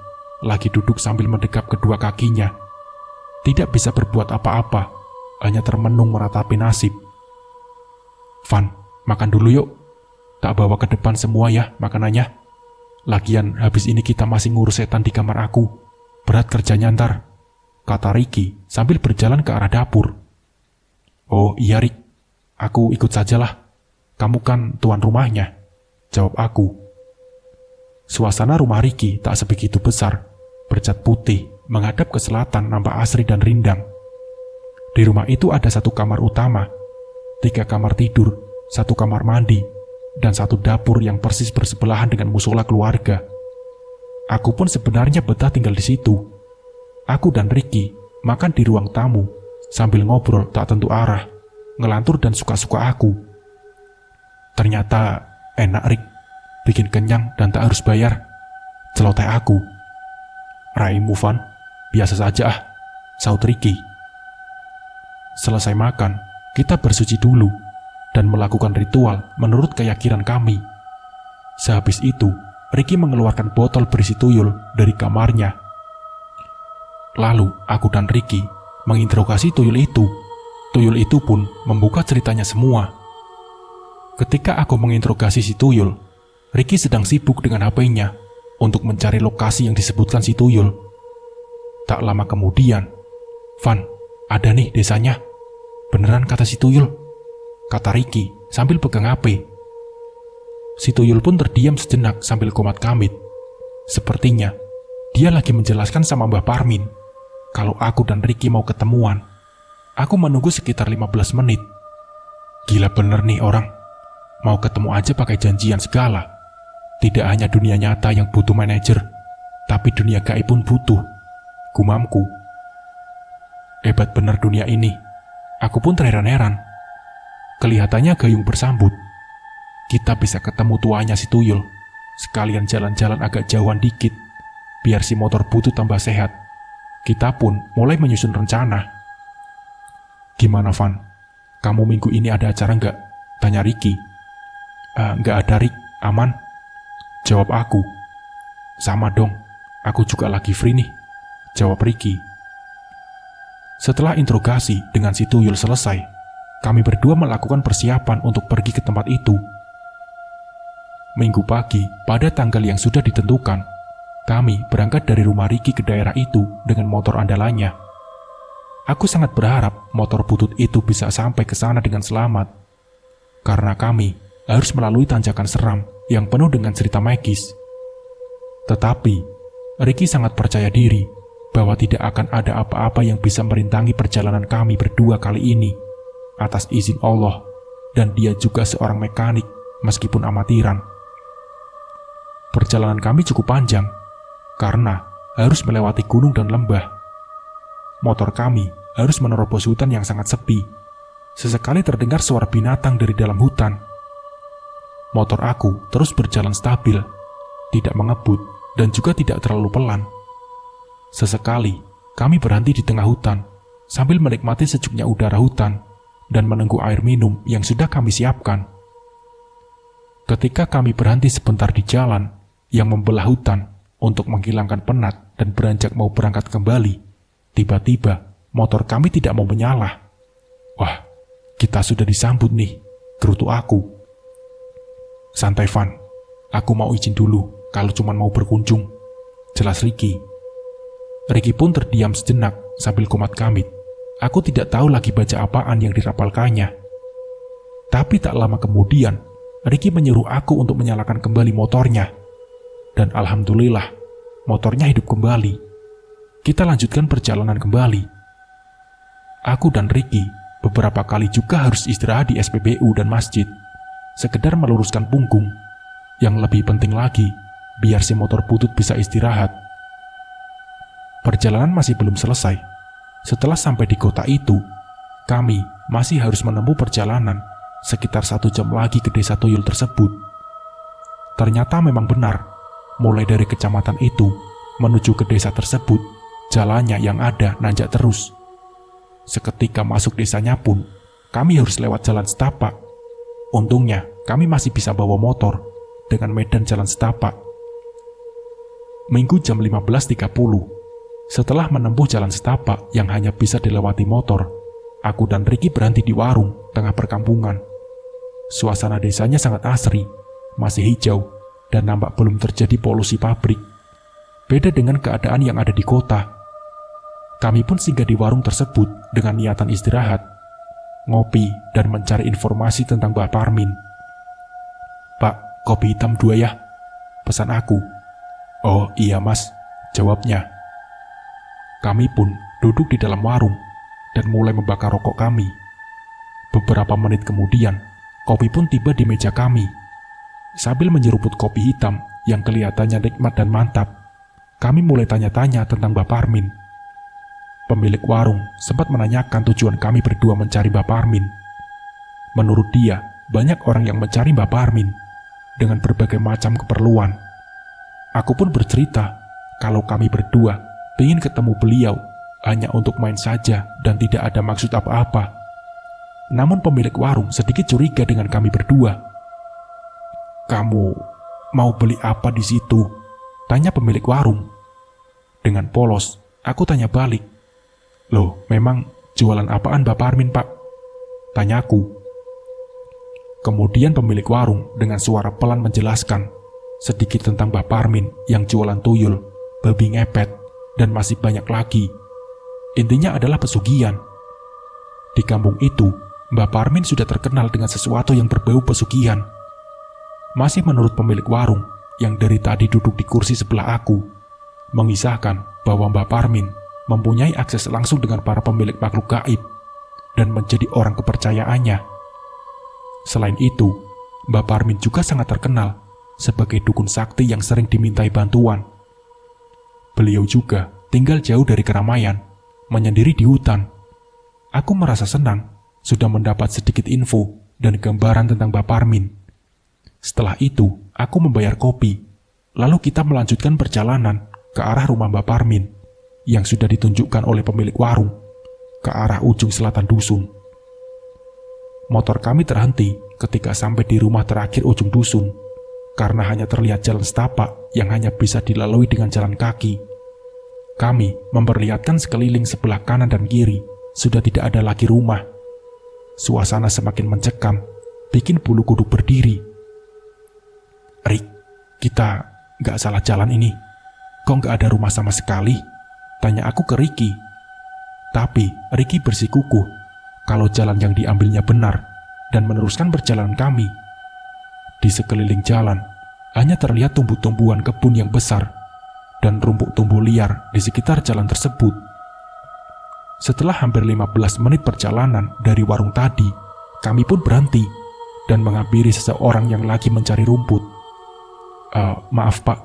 lagi duduk sambil mendekap kedua kakinya. Tidak bisa berbuat apa-apa, hanya termenung meratapi nasib. Van, makan dulu yuk. Tak bawa ke depan semua ya makanannya. Lagian habis ini kita masih ngurus setan di kamar aku. Berat kerjanya ntar, kata Ricky sambil berjalan ke arah dapur. Oh iya Rick, aku ikut sajalah. Kamu kan tuan rumahnya, jawab aku. Suasana rumah Ricky tak sebegitu besar, bercat putih, menghadap ke selatan nampak asri dan rindang. Di rumah itu ada satu kamar utama, 3 kamar tidur, 1 kamar mandi, dan 1 dapur yang persis bersebelahan dengan musola keluarga. Aku pun sebenarnya betah tinggal di situ. Aku dan Ricky makan di ruang tamu sambil ngobrol tak tentu arah, ngelantur dan suka-suka aku. Ternyata enak Rick, bikin kenyang dan tak harus bayar, celoteh aku. Raimu Van, biasa saja ah, saut Ricky. Selesai makan, kita bersuci dulu dan melakukan ritual menurut keyakinan kami. Sehabis itu, Ricky mengeluarkan botol berisi tuyul dari kamarnya. Lalu aku dan Ricky menginterogasi tuyul itu. Tuyul itu pun membuka ceritanya semua. Ketika aku menginterogasi si tuyul, Ricky sedang sibuk dengan HP-nya untuk mencari lokasi yang disebutkan si tuyul. Tak lama kemudian, Van, ada nih desanya. Beneran kata si tuyul, kata Ricky sambil pegang HP. Si tuyul pun terdiam sejenak sambil komat-kamit. Sepertinya dia lagi menjelaskan sama Mbah Parmin kalau aku dan Ricky mau ketemuan. Aku menunggu sekitar 15 menit. Gila bener nih orang, mau ketemu aja pakai janjian segala. Tidak hanya dunia nyata yang butuh manajer, tapi dunia gaib pun butuh, gumamku. Hebat bener dunia ini. Aku pun terheran-heran. Kelihatannya gayung bersambut. Kita bisa ketemu tuanya si tuyul. Sekalian jalan-jalan agak jauhan dikit, biar si motor butut tambah sehat. Kita pun mulai menyusun rencana. Gimana Van? Kamu minggu ini ada acara nggak? Tanya Ricky. Nggak ada Rick, aman, jawab aku. Sama dong, aku juga lagi free nih, jawab Ricky. Setelah interogasi dengan si tuyul selesai, kami berdua melakukan persiapan untuk pergi ke tempat itu. Minggu pagi, pada tanggal yang sudah ditentukan, kami berangkat dari rumah Ricky ke daerah itu dengan motor andalannya. Aku sangat berharap motor butut itu bisa sampai ke sana dengan selamat, karena kami harus melalui tanjakan seram yang penuh dengan cerita magis. Tetapi, Ricky sangat percaya diri bahwa tidak akan ada apa-apa yang bisa merintangi perjalanan kami berdua kali ini, atas izin Allah, dan dia juga seorang mekanik meskipun amatiran. Perjalanan kami cukup panjang, karena harus melewati gunung dan lembah. Motor kami harus menerobos hutan yang sangat sepi. Sesekali terdengar suara binatang dari dalam hutan. Motor aku terus berjalan stabil, tidak mengebut, dan juga tidak terlalu pelan. Sesekali, kami berhenti di tengah hutan, sambil menikmati sejuknya udara hutan, dan menunggu air minum yang sudah kami siapkan. Ketika kami berhenti sebentar di jalan yang membelah hutan untuk menghilangkan penat dan beranjak mau berangkat kembali, tiba-tiba motor kami tidak mau menyala. Wah, kita sudah disambut nih, gerutu aku. Santai Van, aku mau izin dulu kalau cuma mau berkunjung, jelas Ricky. Ricky pun terdiam sejenak sambil komat-kamit. Aku tidak tahu lagi baca apaan yang dirapalkannya. Tapi tak lama kemudian, Ricky menyuruh aku untuk menyalakan kembali motornya. Dan alhamdulillah, motornya hidup kembali. Kita lanjutkan perjalanan kembali. Aku dan Ricky beberapa kali juga harus istirahat di SPBU dan masjid, sekedar meluruskan punggung. Yang lebih penting lagi, biar si motor butut bisa istirahat. Perjalanan masih belum selesai. Setelah sampai di kota itu, kami masih harus menempuh perjalanan sekitar 1 jam lagi ke desa tuyul tersebut. Ternyata memang benar, mulai dari kecamatan itu menuju ke desa tersebut, jalannya yang ada nanjak terus. Seketika masuk desanya pun, kami harus lewat jalan setapak Untungnya, kami masih bisa bawa motor dengan medan jalan setapak. Minggu jam 15.30, setelah menempuh jalan setapak yang hanya bisa dilewati motor, aku dan Ricky berhenti di warung tengah perkampungan. Suasana desanya sangat asri, masih hijau, dan nampak belum terjadi polusi pabrik. Beda dengan keadaan yang ada di kota. Kami pun singgah di warung tersebut dengan niatan istirahat, ngopi, dan mencari informasi tentang Mbak Parmin. "Pak, kopi hitam 2 ya," pesan aku. "Oh iya mas," jawabnya. Kami pun duduk di dalam warung dan mulai membakar rokok kami. Beberapa menit kemudian, kopi pun tiba di meja kami. Sambil menyeruput kopi hitam yang kelihatannya nikmat dan mantap, kami mulai tanya-tanya tentang Mbak Parmin. Pemilik warung sempat menanyakan tujuan kami berdua mencari Mbak Parmin. Menurut dia, banyak orang yang mencari Mbak Parmin dengan berbagai macam keperluan. Aku pun bercerita kalau kami berdua ingin ketemu beliau hanya untuk main saja dan tidak ada maksud apa-apa. Namun pemilik warung sedikit curiga dengan kami berdua. "Kamu mau beli apa di situ?" tanya pemilik warung. Dengan polos, aku tanya balik. "Loh, memang jualan apaan Mbak Parmin, Pak?" tanyaku. Kemudian pemilik warung dengan suara pelan menjelaskan sedikit tentang Mbak Parmin yang jualan tuyul, babi ngepet, dan masih banyak lagi. Intinya adalah pesugihan. Di kampung itu, Mbak Parmin sudah terkenal dengan sesuatu yang berbau pesugihan. Masih menurut pemilik warung yang dari tadi duduk di kursi sebelah aku, mengisahkan bahwa Mbak Parmin mempunyai akses langsung dengan para pemilik makhluk gaib dan menjadi orang kepercayaannya. Selain itu, Mbak Parmin juga sangat terkenal sebagai dukun sakti yang sering dimintai bantuan. Beliau juga tinggal jauh dari keramaian, menyendiri di hutan. Aku merasa senang sudah mendapat sedikit info dan gambaran tentang Mbak Parmin. Setelah itu, aku membayar kopi, lalu kita melanjutkan perjalanan ke arah rumah Mbak Parmin yang sudah ditunjukkan oleh pemilik warung ke arah ujung selatan dusun. Motor kami terhenti ketika sampai di rumah terakhir ujung dusun karena hanya terlihat jalan setapak yang hanya bisa dilalui dengan jalan kaki. Kami memperlihatkan sekeliling sebelah kanan dan kiri sudah tidak ada lagi rumah. Suasana semakin mencekam, bikin bulu kuduk berdiri. "Rick, kita nggak salah jalan ini. Kok nggak ada rumah sama sekali?" tanya aku ke Ricky. Tapi Ricky bersikukuh kalau jalan yang diambilnya benar dan meneruskan perjalanan kami. Di sekeliling jalan hanya terlihat tumbuh-tumbuhan kebun yang besar dan rumput tumbuh liar di sekitar jalan tersebut. Setelah hampir 15 menit perjalanan dari warung tadi, kami pun berhenti dan menghampiri seseorang yang lagi mencari rumput. Maaf Pak,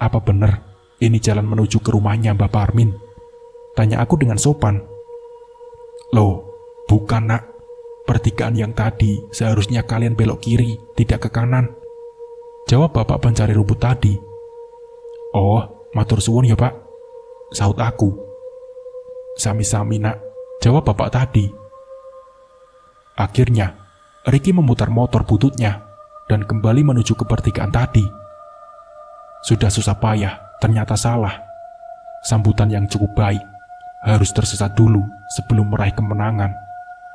apa benar ini jalan menuju ke rumahnya Mbak Parmin?" tanya aku dengan sopan. "Loh, bukan nak. Pertigaan yang tadi seharusnya kalian belok kiri, tidak ke kanan," jawab bapak pencari rumput tadi. "Oh, matur suwun ya Pak," sahut aku. "Sami-sami nak," jawab bapak tadi. Akhirnya, Ricky memutar motor bututnya dan kembali menuju ke pertigaan tadi. Sudah susah payah, ternyata salah. Sambutan yang cukup baik harus tersesat dulu sebelum meraih kemenangan,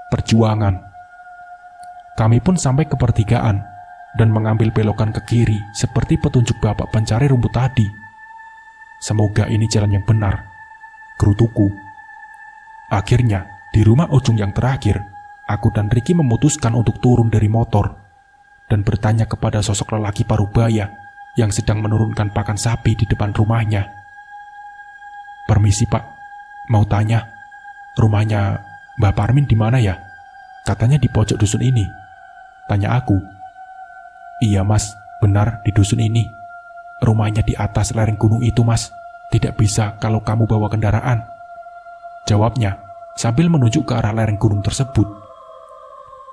perjuangan. Kami pun sampai ke pertigaan dan mengambil belokan ke kiri seperti petunjuk bapak pencari rumput tadi. Semoga ini jalan yang benar, gerutuku. Akhirnya, di rumah ujung yang terakhir, aku dan Ricky memutuskan untuk turun dari motor dan bertanya kepada sosok lelaki parubaya yang sedang menurunkan pakan sapi di depan rumahnya. "Permisi Pak, mau tanya, rumahnya Mbak Parmin di mana ya? Katanya di pojok dusun ini," tanya aku. "Iya Mas, benar di dusun ini. Rumahnya di atas lereng gunung itu Mas, tidak bisa kalau kamu bawa kendaraan," jawabnya sambil menunjuk ke arah lereng gunung tersebut.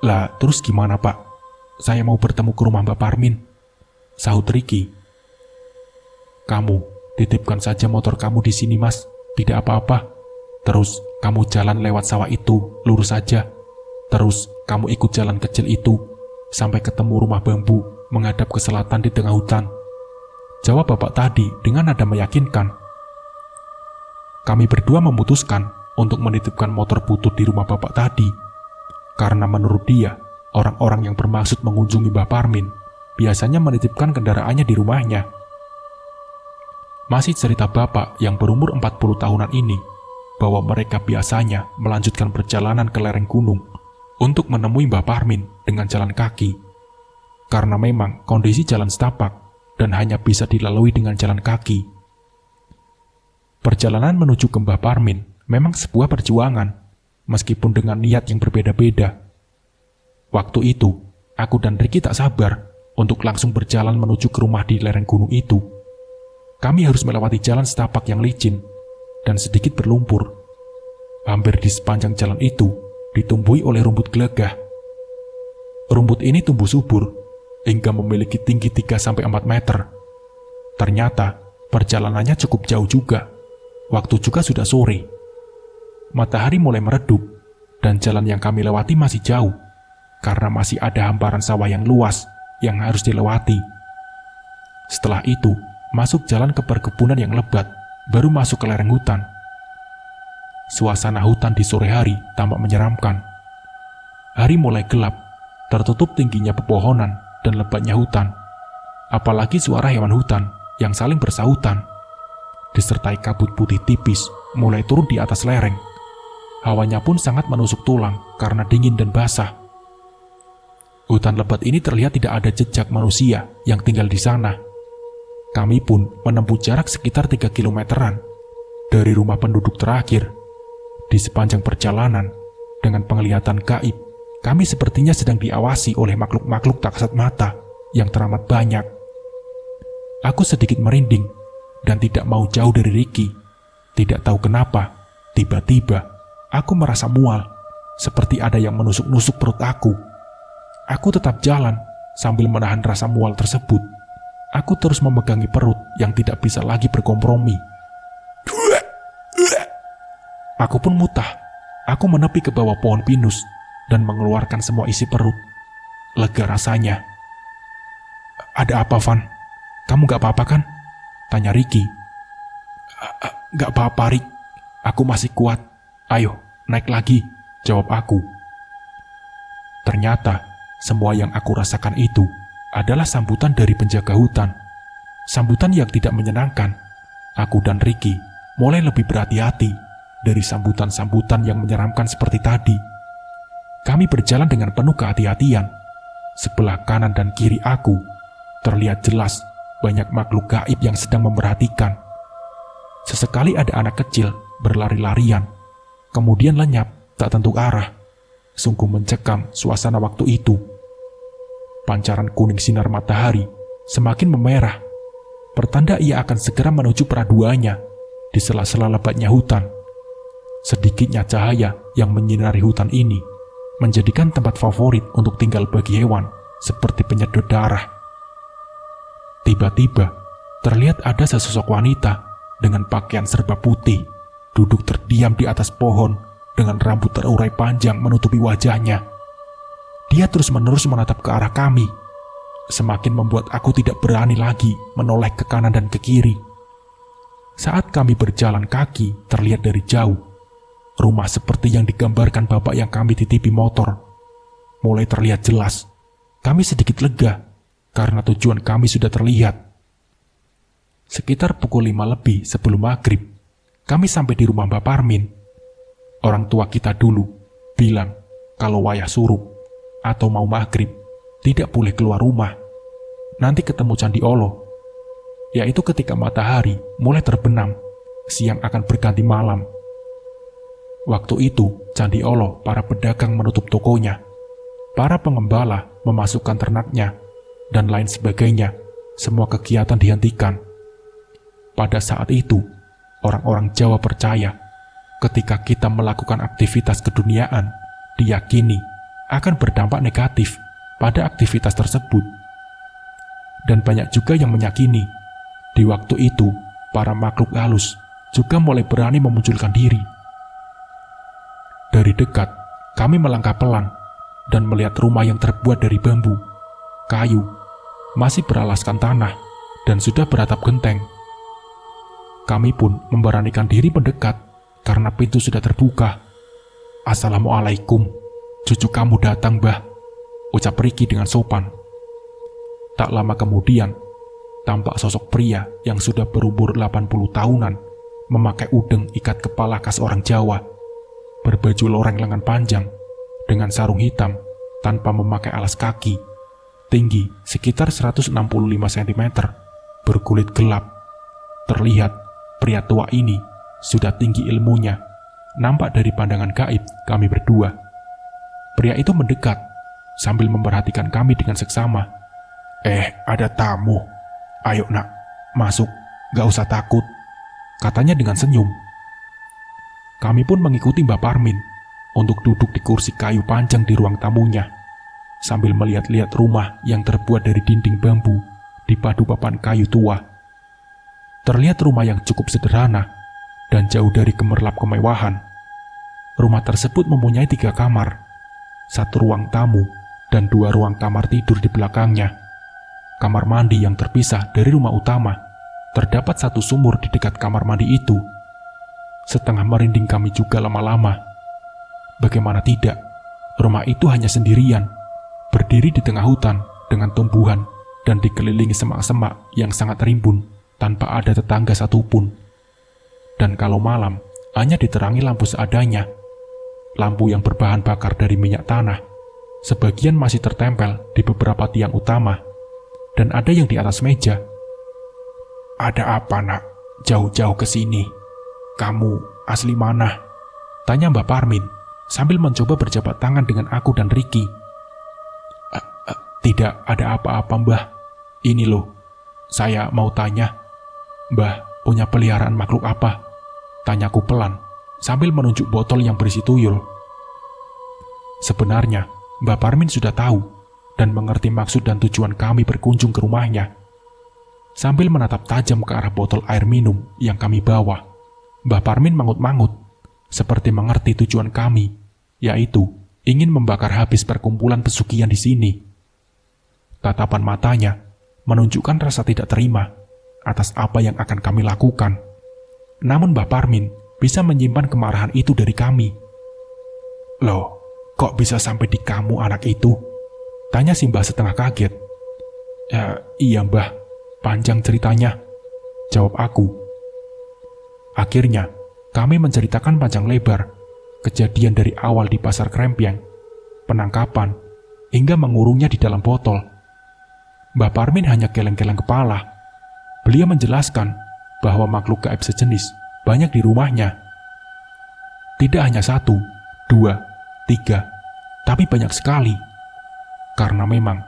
"Lah terus gimana Pak? Saya mau bertemu ke rumah Mbak Parmin," sahut Ricky. "Kamu titipkan saja motor kamu di sini Mas, tidak apa-apa. Terus kamu jalan lewat sawah itu, lurus saja. Terus kamu ikut jalan kecil itu. sampai ketemu rumah bambu menghadap ke selatan di tengah hutan. Jawab bapak tadi dengan nada meyakinkan. Kami berdua memutuskan untuk menitipkan motor butut di rumah bapak tadi, karena menurut dia, orang-orang yang bermaksud mengunjungi Mbah Parmin biasanya menitipkan kendaraannya di rumahnya. Masih cerita bapak yang berumur 40 tahunan ini, bahwa mereka biasanya melanjutkan perjalanan ke lereng gunung untuk menemui Mbah Parmin dengan jalan kaki, karena memang kondisi jalan setapak dan hanya bisa dilalui dengan jalan kaki. Perjalanan menuju ke Mbah Parmin memang sebuah perjuangan, meskipun dengan niat yang berbeda-beda. Waktu itu, aku dan Ricky tak sabar untuk langsung berjalan menuju ke rumah di lereng gunung itu. Kami harus melewati jalan setapak yang licin dan sedikit berlumpur. Hampir di sepanjang jalan itu ditumbuhi oleh rumput gelegah. Rumput ini tumbuh subur hingga memiliki tinggi 3-4 meter. Ternyata perjalanannya cukup jauh juga. Waktu juga sudah sore. Matahari mulai meredup dan jalan yang kami lewati masih jauh karena masih ada hamparan sawah yang luas yang harus dilewati. Setelah itu, masuk jalan ke perkebunan yang lebat, baru masuk ke lereng hutan. Suasana hutan di sore hari tampak menyeramkan. Hari mulai gelap, tertutup tingginya pepohonan dan lebatnya hutan. Apalagi suara hewan hutan yang saling bersahutan, disertai kabut putih tipis mulai turun di atas lereng. Hawanya pun sangat menusuk tulang karena dingin dan basah. Hutan lebat ini terlihat tidak ada jejak manusia yang tinggal di sana. Kami pun menempuh jarak sekitar 3 kilometeran dari rumah penduduk terakhir. Di sepanjang perjalanan, dengan penglihatan gaib, kami sepertinya sedang diawasi oleh makhluk-makhluk tak kasat mata yang teramat banyak. Aku sedikit merinding dan tidak mau jauh dari Ricky. Tidak tahu kenapa, tiba-tiba aku merasa mual, seperti ada yang menusuk-nusuk perut aku. Aku tetap jalan sambil menahan rasa mual tersebut. Aku terus memegangi perut yang tidak bisa lagi berkompromi. Aku pun mutah. Aku menepi ke bawah pohon pinus dan mengeluarkan semua isi perut. Lega rasanya. Ada apa, Van? Kamu gak apa-apa kan? Tanya Ricky. Gak apa-apa, Rick. Aku masih kuat. Ayo, naik lagi, jawab aku. Ternyata, semua yang aku rasakan itu adalah sambutan dari penjaga hutan. Sambutan yang tidak menyenangkan. Aku dan Ricky mulai lebih berhati-hati dari sambutan-sambutan yang menyeramkan seperti tadi. Kami berjalan dengan penuh kehati-hatian. Sebelah kanan dan kiri aku terlihat jelas banyak makhluk gaib yang sedang memperhatikan. Sesekali ada anak kecil berlari-larian, kemudian lenyap tak tentu arah. Sungguh mencekam suasana waktu itu. Pancaran kuning sinar matahari semakin memerah, pertanda ia akan segera menuju peraduannya di sela-sela lebatnya hutan. Sedikitnya cahaya yang menyinari hutan ini menjadikan tempat favorit untuk tinggal bagi hewan seperti penyedot darah. Tiba-tiba terlihat ada sesosok wanita dengan pakaian serba putih duduk terdiam di atas pohon dengan rambut terurai panjang menutupi wajahnya. Dia terus-menerus menatap ke arah kami, semakin membuat aku tidak berani lagi menoleh ke kanan dan ke kiri. Saat kami berjalan kaki, terlihat dari jauh rumah seperti yang digambarkan bapak yang kami titipi motor. Mulai terlihat jelas. Kami sedikit lega karena tujuan kami sudah terlihat. Sekitar pukul 5 lebih sebelum maghrib, kami sampai di rumah Mbah Parmin. Orang tua kita dulu bilang kalau wayah surup atau mau maghrib tidak boleh keluar rumah. Nanti ketemu Candi Olo, yaitu ketika matahari mulai terbenam, siang akan berganti malam. Waktu itu Candi Olo para pedagang menutup tokonya, para pengembala memasukkan ternaknya, dan lain sebagainya. Semua kegiatan dihentikan. Pada saat itu orang-orang Jawa percaya ketika kita melakukan aktivitas keduniaan, diyakini akan berdampak negatif pada aktivitas tersebut. Dan banyak juga yang meyakini di waktu itu para makhluk halus juga mulai berani memunculkan diri. Dari dekat kami melangkah pelan dan melihat rumah yang terbuat dari bambu, kayu, masih beralaskan tanah, dan sudah beratap genteng. Kami pun memberanikan diri mendekat karena pintu sudah terbuka. "Assalamualaikum, cucu kamu datang, Mbah," ucap Ricky dengan sopan. Tak lama kemudian, tampak sosok pria yang sudah berumur 80 tahunan memakai udeng ikat kepala khas orang Jawa, berbaju loreng lengan panjang, dengan sarung hitam tanpa memakai alas kaki, tinggi sekitar 165 cm, berkulit gelap. Terlihat pria tua ini sudah tinggi ilmunya, nampak dari pandangan gaib kami berdua. Pria itu mendekat sambil memperhatikan kami dengan seksama. Ada tamu. Ayo nak, masuk, gak usah takut," katanya dengan senyum. Kami pun mengikuti Mbak Parmin untuk duduk di kursi kayu panjang di ruang tamunya, sambil melihat-lihat rumah yang terbuat dari dinding bambu dipadu papan kayu tua. Terlihat rumah yang cukup sederhana dan jauh dari gemerlap kemewahan. Rumah tersebut mempunyai 3 kamar, 1 ruang tamu, dan 2 ruang kamar tidur di belakangnya. Kamar mandi yang terpisah dari rumah utama. Terdapat 1 sumur di dekat kamar mandi itu. Setengah merinding kami juga lama-lama. Bagaimana tidak, rumah itu hanya sendirian, berdiri di tengah hutan dengan tumbuhan dan dikelilingi semak-semak yang sangat rimbun tanpa ada tetangga satupun. Dan kalau malam, hanya diterangi lampu seadanya. Lampu yang berbahan bakar dari minyak tanah. Sebagian masih tertempel di beberapa tiang utama, dan ada yang di atas meja. "Ada apa, nak? Jauh-jauh ke sini. Kamu asli mana?" tanya Mbak Parmin sambil mencoba berjabat tangan dengan aku dan Ricky. "Tidak ada apa-apa, Mbah. Ini loh, saya mau tanya, Mbah punya peliharaan makhluk apa?" tanyaku pelan sambil menunjuk botol yang berisi tuyul. Sebenarnya Mbak Parmin sudah tahu dan mengerti maksud dan tujuan kami berkunjung ke rumahnya. Sambil menatap tajam ke arah botol air minum yang kami bawa, Mbak Parmin mangut-mangut, seperti mengerti tujuan kami, yaitu ingin membakar habis perkumpulan pesugihan di sini. Tatapan matanya menunjukkan rasa tidak terima atas apa yang akan kami lakukan. Namun Mbak Parmin bisa menyimpan kemarahan itu dari kami. "Loh, kok bisa sampai di kamu anak itu?" tanya si Mbah setengah kaget. Iya Mbah, panjang ceritanya," jawab aku. Akhirnya, kami menceritakan panjang lebar kejadian dari awal di pasar Krempyang, penangkapan, hingga mengurungnya di dalam botol. Mbah Parmin hanya geleng-geleng kepala. Beliau menjelaskan bahwa makhluk gaib sejenis banyak di rumahnya. Tidak hanya 1, 2, 3, tapi banyak sekali. Karena memang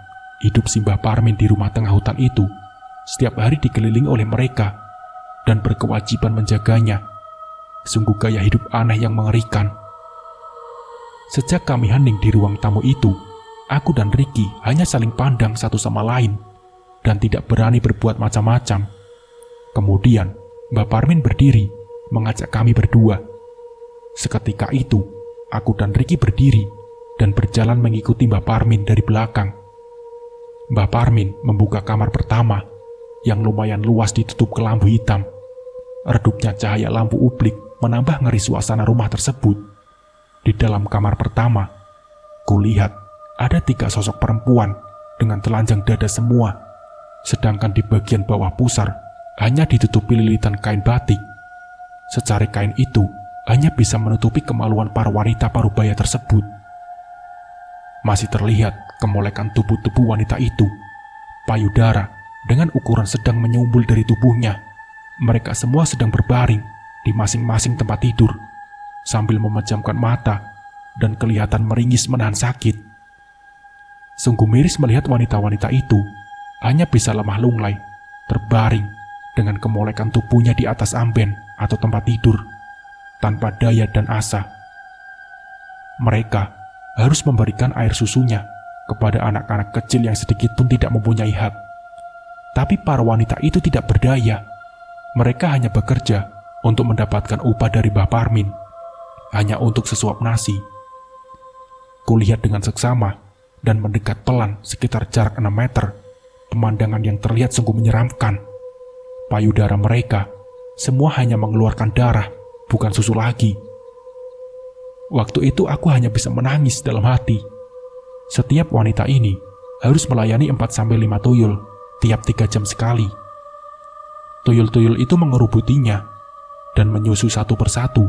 hidup si Mbah Parmin di rumah tengah hutan itu setiap hari dikelilingi oleh mereka dan berkewajiban menjaganya. Sungguh gaya hidup aneh yang mengerikan. Sejak kami hening di ruang tamu itu, aku dan Ricky hanya saling pandang satu sama lain dan tidak berani berbuat macam-macam. Kemudian Mbah Parmin berdiri mengajak kami berdua. Seketika itu, aku dan Ricky berdiri dan berjalan mengikuti Mbah Parmin dari belakang. Mbah Parmin membuka kamar pertama yang lumayan luas ditutup kelambu hitam. Redupnya cahaya lampu ublik menambah ngeri suasana rumah tersebut. Di dalam kamar pertama, kulihat ada 3 sosok perempuan dengan telanjang dada semua, sedangkan di bagian bawah pusar hanya ditutupi lilitan kain batik. Secari kain itu hanya bisa menutupi kemaluan para wanita parubaya tersebut. Masih terlihat kemolekan tubuh-tubuh wanita itu. Payudara dengan ukuran sedang menyumbul dari tubuhnya. Mereka semua sedang berbaring di masing-masing tempat tidur, sambil memejamkan mata dan kelihatan meringis menahan sakit. Sungguh miris melihat wanita-wanita itu hanya bisa lemah lunglai, terbaring dengan kemolekan tubuhnya di atas amben atau tempat tidur, tanpa daya dan asa. Mereka harus memberikan air susunya kepada anak-anak kecil yang sedikit pun tidak mempunyai hak. Tapi para wanita itu tidak berdaya. Mereka hanya bekerja untuk mendapatkan upah dari Mbah Parmin, hanya untuk sesuap nasi. aku lihat dengan seksama dan mendekat pelan sekitar jarak 6 meter, pemandangan yang terlihat sungguh menyeramkan. Payudara mereka semua hanya mengeluarkan darah, bukan susu lagi. Waktu itu aku hanya bisa menangis dalam hati. Setiap wanita ini harus melayani 4-5 tuyul tiap 3 jam sekali. Tuyul-tuyul itu mengerubutinya dan menyusu satu persatu.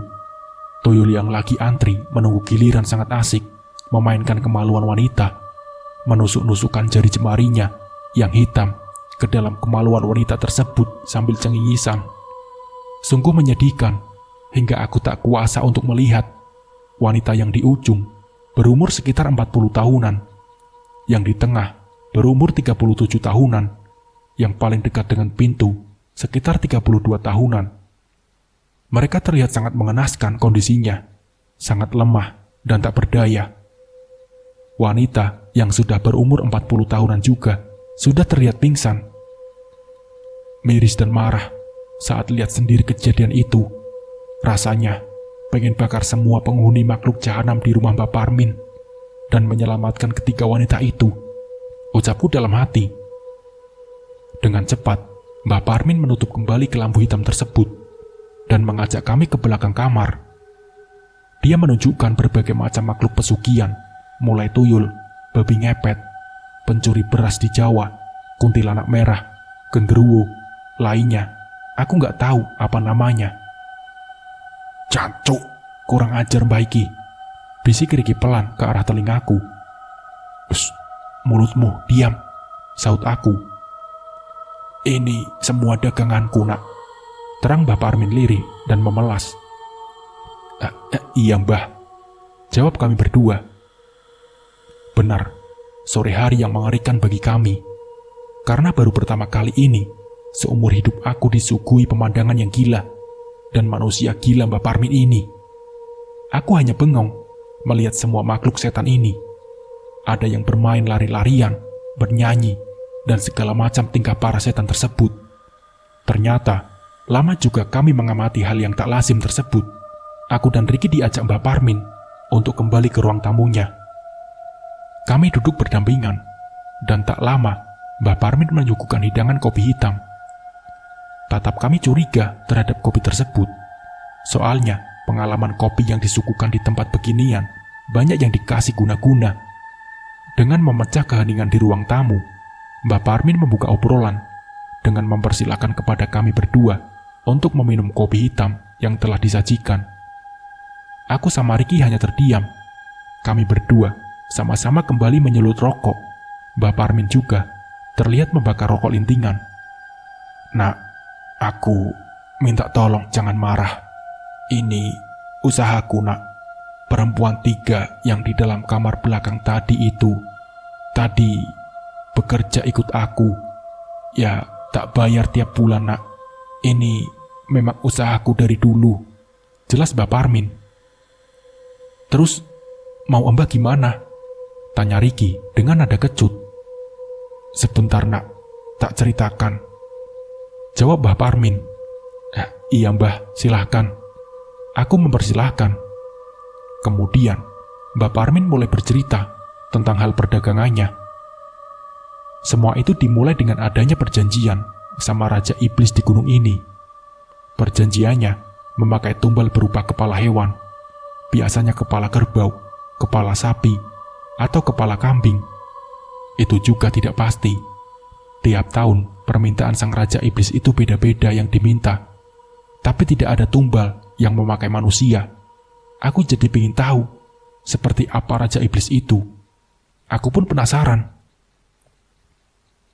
Tuyul yang lagi antri menunggu giliran sangat asik memainkan kemaluan wanita, menusuk-nusukkan jari jemarinya yang hitam ke dalam kemaluan wanita tersebut sambil cengisan. Sungguh menyedihkan hingga aku tak kuasa untuk melihat wanita yang di ujung berumur sekitar 40 tahunan, yang di tengah berumur 37 tahunan, yang paling dekat dengan pintu sekitar 32 tahunan. Mereka terlihat sangat mengenaskan kondisinya, sangat lemah dan tak berdaya. Wanita yang sudah berumur 40 tahunan juga sudah terlihat pingsan. Miris dan marah saat lihat sendiri kejadian itu. Rasanya pengen bakar semua penghuni makhluk jahanam di rumah Mbak Parmin dan menyelamatkan ketiga wanita itu, ucapku dalam hati. Dengan cepat, Mbak Parmin menutup kembali kelambu hitam tersebut dan mengajak kami ke belakang kamar. Dia menunjukkan berbagai macam makhluk pesugihan, mulai tuyul, babi ngepet, pencuri beras di Jawa, kuntilanak merah, genderuwo, lainnya. Aku nggak tahu apa namanya. "Jancuk, kurang ajar Mbak Iki," bisik Riki pelan ke arah telingaku. "Shh, mulutmu diam," saut aku. "Ini semua daganganku, nak," terang Mbak Parmin lirih dan memelas. Iya Mbah," jawab kami berdua. Benar, sore hari yang mengerikan bagi kami, karena baru pertama kali ini seumur hidup aku disuguhi pemandangan yang gila dan manusia gila Mbak Parmin ini. Aku hanya bengong melihat semua makhluk setan ini. Ada yang bermain lari-larian, bernyanyi, dan segala macam tingkah para setan tersebut. Ternyata, lama juga kami mengamati hal yang tak lazim tersebut. Aku dan Riki diajak Mbak Parmin untuk kembali ke ruang tamunya. Kami duduk berdampingan, dan tak lama Mbak Parmin menyuguhkan hidangan kopi hitam. Tatap kami curiga terhadap kopi tersebut. Soalnya, pengalaman kopi yang disuguhkan di tempat beginian banyak yang dikasih guna-guna. Dengan memecah keheningan di ruang tamu, Mbak Parmin membuka obrolan dengan mempersilahkan kepada kami berdua untuk meminum kopi hitam yang telah disajikan. Aku sama Riki hanya terdiam. Kami berdua sama-sama kembali menyulut rokok. Mbak Parmin juga terlihat membakar rokok lintingan. "Nak, aku minta tolong jangan marah. Ini usahaku, nak. Perempuan 3 yang di dalam kamar belakang tadi itu tadi bekerja ikut aku. Ya, tak bayar tiap bulan, nak. Ini memang usahaku dari dulu," jelas Mbak Parmin. "Terus, mau Mbak gimana?" tanya Riki dengan nada kecut. "Sebentar, nak. Tak ceritakan," jawab Mbak Parmin. "Iya Mbah, silahkan." Aku mempersilahkan. Kemudian, Mbak Parmin mulai bercerita tentang hal perdagangannya. Semua itu dimulai dengan adanya perjanjian sama Raja Iblis di gunung ini. Perjanjiannya memakai tumbal berupa kepala hewan, biasanya kepala kerbau, kepala sapi, atau kepala kambing. Itu juga tidak pasti. Tiap tahun, permintaan sang Raja Iblis itu beda-beda yang diminta. Tapi tidak ada tumbal yang memakai manusia. Aku jadi ingin tahu seperti apa Raja Iblis itu. Aku pun penasaran.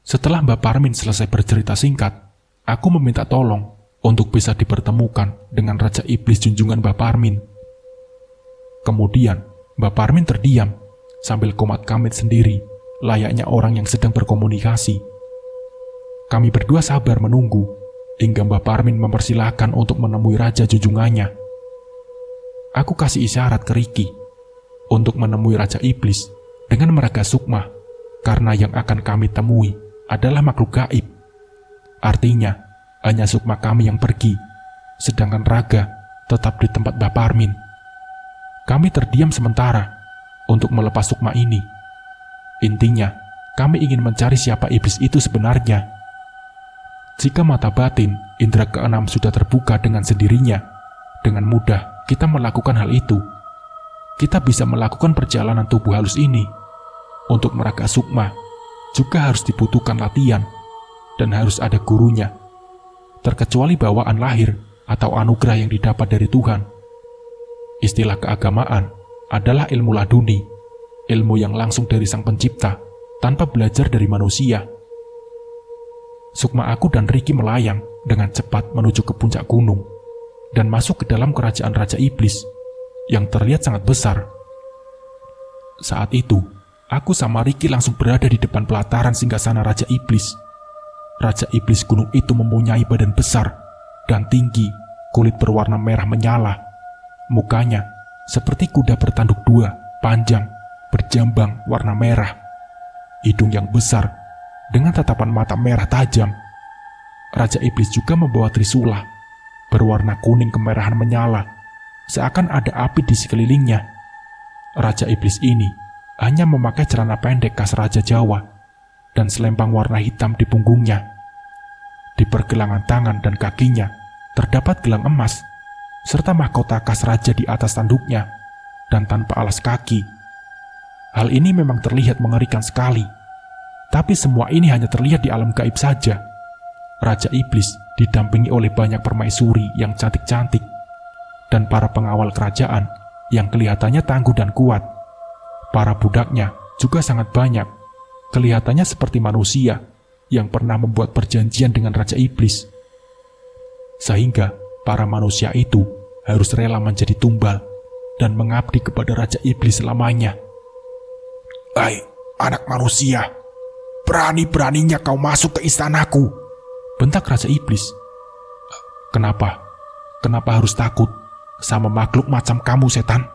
Setelah Mbak Parmin selesai bercerita singkat, aku meminta tolong untuk bisa dipertemukan dengan Raja Iblis junjungan Mbak Parmin. Kemudian, Mbak Parmin terdiam sambil komat-kamit sendiri, layaknya orang yang sedang berkomunikasi. Kami berdua sabar menunggu hingga Mbak Parmin mempersilahkan untuk menemui Raja junjungannya. Aku kasih isyarat ke Riki untuk menemui Raja Iblis dengan meraga sukma, karena yang akan kami temui adalah makhluk gaib. Artinya, hanya sukma kami yang pergi, sedangkan raga tetap di tempat Mbak Parmin. Kami terdiam sementara untuk melepas Sukma ini. Intinya, kami ingin mencari siapa iblis itu sebenarnya. Jika mata batin, indera keenam sudah terbuka dengan sendirinya, dengan mudah kita melakukan hal itu. Kita bisa melakukan perjalanan tubuh halus ini. Untuk meraga Sukma, juga harus dibutuhkan latihan, dan harus ada gurunya. Terkecuali bawaan lahir atau anugerah yang didapat dari Tuhan. Istilah keagamaan adalah ilmu laduni, ilmu yang langsung dari Sang Pencipta, tanpa belajar dari manusia. Sukma aku dan Riki melayang dengan cepat menuju ke puncak gunung, dan masuk ke dalam kerajaan Raja Iblis, yang terlihat sangat besar. Saat itu, aku sama Riki langsung berada di depan pelataran singgasana Raja Iblis. Raja Iblis gunung itu mempunyai badan besar dan tinggi, kulit berwarna merah menyala. Mukanya seperti kuda bertanduk dua, panjang, berjambang warna merah. Hidung yang besar, dengan tatapan mata merah tajam. Raja Iblis juga membawa trisula, berwarna kuning kemerahan menyala, seakan ada api di sekelilingnya. Raja Iblis ini hanya memakai celana pendek khas Raja Jawa, dan selempang warna hitam di punggungnya. Di pergelangan tangan dan kakinya terdapat gelang emas, serta mahkota khas raja di atas tanduknya, dan tanpa alas kaki. Hal ini memang terlihat mengerikan sekali, tapi semua ini hanya terlihat di alam gaib saja. Raja Iblis didampingi oleh banyak permaisuri yang cantik-cantik, dan para pengawal kerajaan yang kelihatannya tangguh dan kuat. Para budaknya juga sangat banyak, kelihatannya seperti manusia yang pernah membuat perjanjian dengan Raja Iblis. Sehingga para manusia itu harus rela menjadi tumbal dan mengabdi kepada Raja Iblis selamanya. "Hai, anak manusia, berani-beraninya kau masuk ke istanaku," bentak Raja Iblis. "Kenapa? Kenapa harus takut sama makhluk macam kamu, setan?"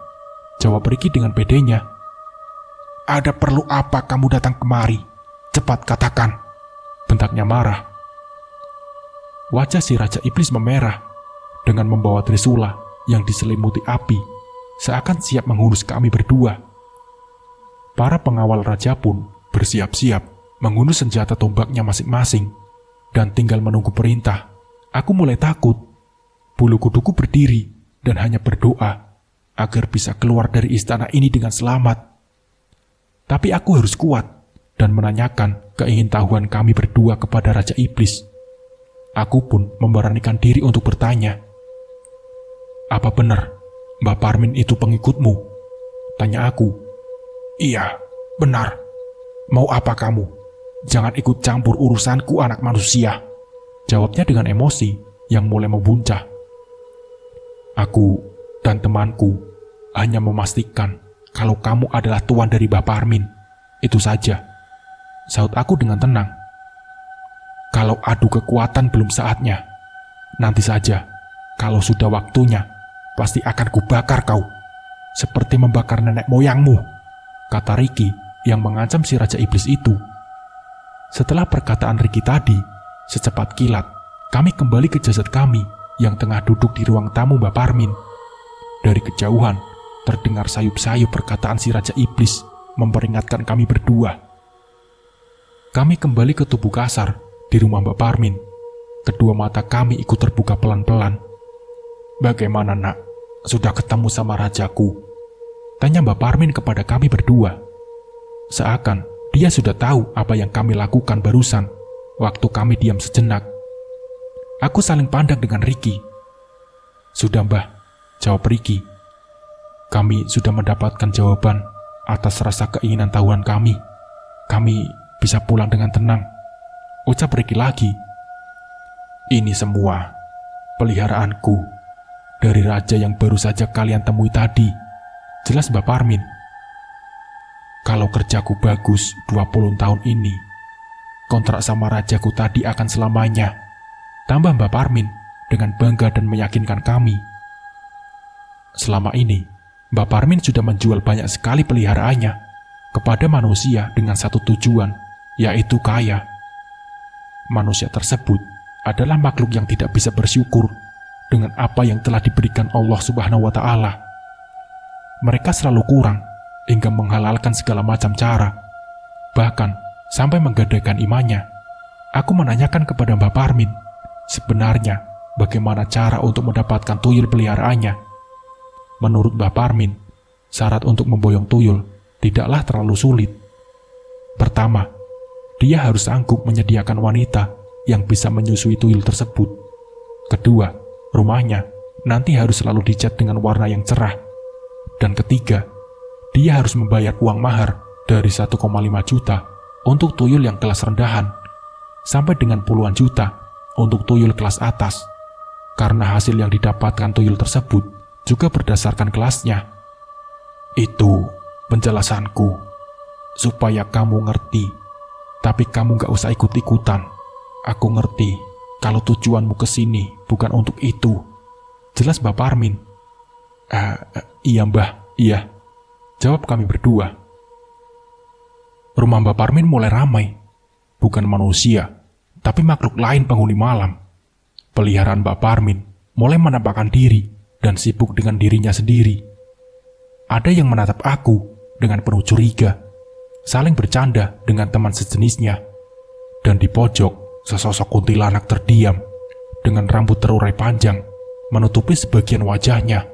jawab Riki dengan pedenya. "Ada perlu apa kamu datang kemari? Cepat katakan," bentaknya marah. Wajah si Raja Iblis memerah dengan membawa trisula yang diselimuti api, seakan siap menghunus kami berdua. Para pengawal raja pun bersiap-siap menghunus senjata tombaknya masing-masing, dan tinggal menunggu perintah. Aku mulai takut. Bulu kuduku berdiri dan hanya berdoa agar bisa keluar dari istana ini dengan selamat. Tapi aku harus kuat dan menanyakan keingintahuan kami berdua kepada Raja Iblis. Aku pun memberanikan diri untuk bertanya. "Apa benar Mbak Parmin itu pengikutmu?" tanya aku. "Iya, benar. Mau apa kamu? Jangan ikut campur urusanku, anak manusia," jawabnya dengan emosi yang mulai membuncah. "Aku dan temanku hanya memastikan kalau kamu adalah tuan dari Mbak Parmin. Itu saja," sahut aku dengan tenang. "Kalau adu kekuatan belum saatnya. Nanti saja, kalau sudah waktunya, pasti akan kubakar kau, seperti membakar nenek moyangmu," kata Riki yang mengancam si Raja Iblis itu. Setelah perkataan Riki tadi, secepat kilat, kami kembali ke jasad kami yang tengah duduk di ruang tamu Mbak Parmin. Dari kejauhan, terdengar sayup-sayup perkataan si Raja Iblis memperingatkan kami berdua. Kami kembali ke tubuh kasar di rumah Mbak Parmin. Kedua mata kami ikut terbuka pelan-pelan. "Bagaimana, nak? Sudah ketemu sama rajaku?" tanya Mbak Parmin kepada kami berdua. Seakan dia sudah tahu apa yang kami lakukan barusan waktu kami diam sejenak. Aku saling pandang dengan Riki. "Sudah, Mbah," jawab Riki. "Kami sudah mendapatkan jawaban atas rasa keinginan tahuan kami. Kami bisa pulang dengan tenang," ucap Riki lagi. "Ini semua peliharaanku dari raja yang baru saja kalian temui tadi," jelas Mbak Parmin. "Kalau kerjaku bagus 20 tahun ini, kontrak sama rajaku tadi akan selamanya," tambah Mbak Parmin dengan bangga dan meyakinkan kami. Selama ini, Mbak Parmin sudah menjual banyak sekali peliharaannya kepada manusia dengan satu tujuan, yaitu kaya. Manusia tersebut adalah makhluk yang tidak bisa bersyukur dengan apa yang telah diberikan Allah Subhanahu wa Ta'ala. Mereka selalu kurang hingga menghalalkan segala macam cara. Bahkan sampai menggadaikan imannya. Aku menanyakan kepada Mbak Parmin, sebenarnya bagaimana cara untuk mendapatkan tuyul peliharaannya. Menurut Mbak Parmin, syarat untuk memboyong tuyul tidaklah terlalu sulit. Pertama, dia harus sanggup menyediakan wanita yang bisa menyusui tuyul tersebut. Kedua, rumahnya nanti harus selalu dicat dengan warna yang cerah. Dan ketiga, dia harus membayar uang mahar dari 1,5 juta untuk tuyul yang kelas rendahan, sampai dengan puluhan juta untuk tuyul kelas atas. Karena hasil yang didapatkan tuyul tersebut juga berdasarkan kelasnya. Itu penjelasanku, supaya kamu ngerti. Tapi kamu gak usah ikut-ikutan. Aku ngerti kalau tujuanmu ke sini bukan untuk itu. Jelas Mbak Parmin. Iya Mbah, iya. Jawab kami berdua. Rumah Mbak Parmin mulai ramai. Bukan manusia, tapi makhluk lain penghuni malam. Peliharaan Mbak Parmin mulai menampakkan diri dan sibuk dengan dirinya sendiri. Ada yang menatap aku dengan penuh curiga, saling bercanda dengan teman sejenisnya. Dan di pojok, sesosok kuntilanak terdiam dengan rambut terurai panjang menutupi sebagian wajahnya.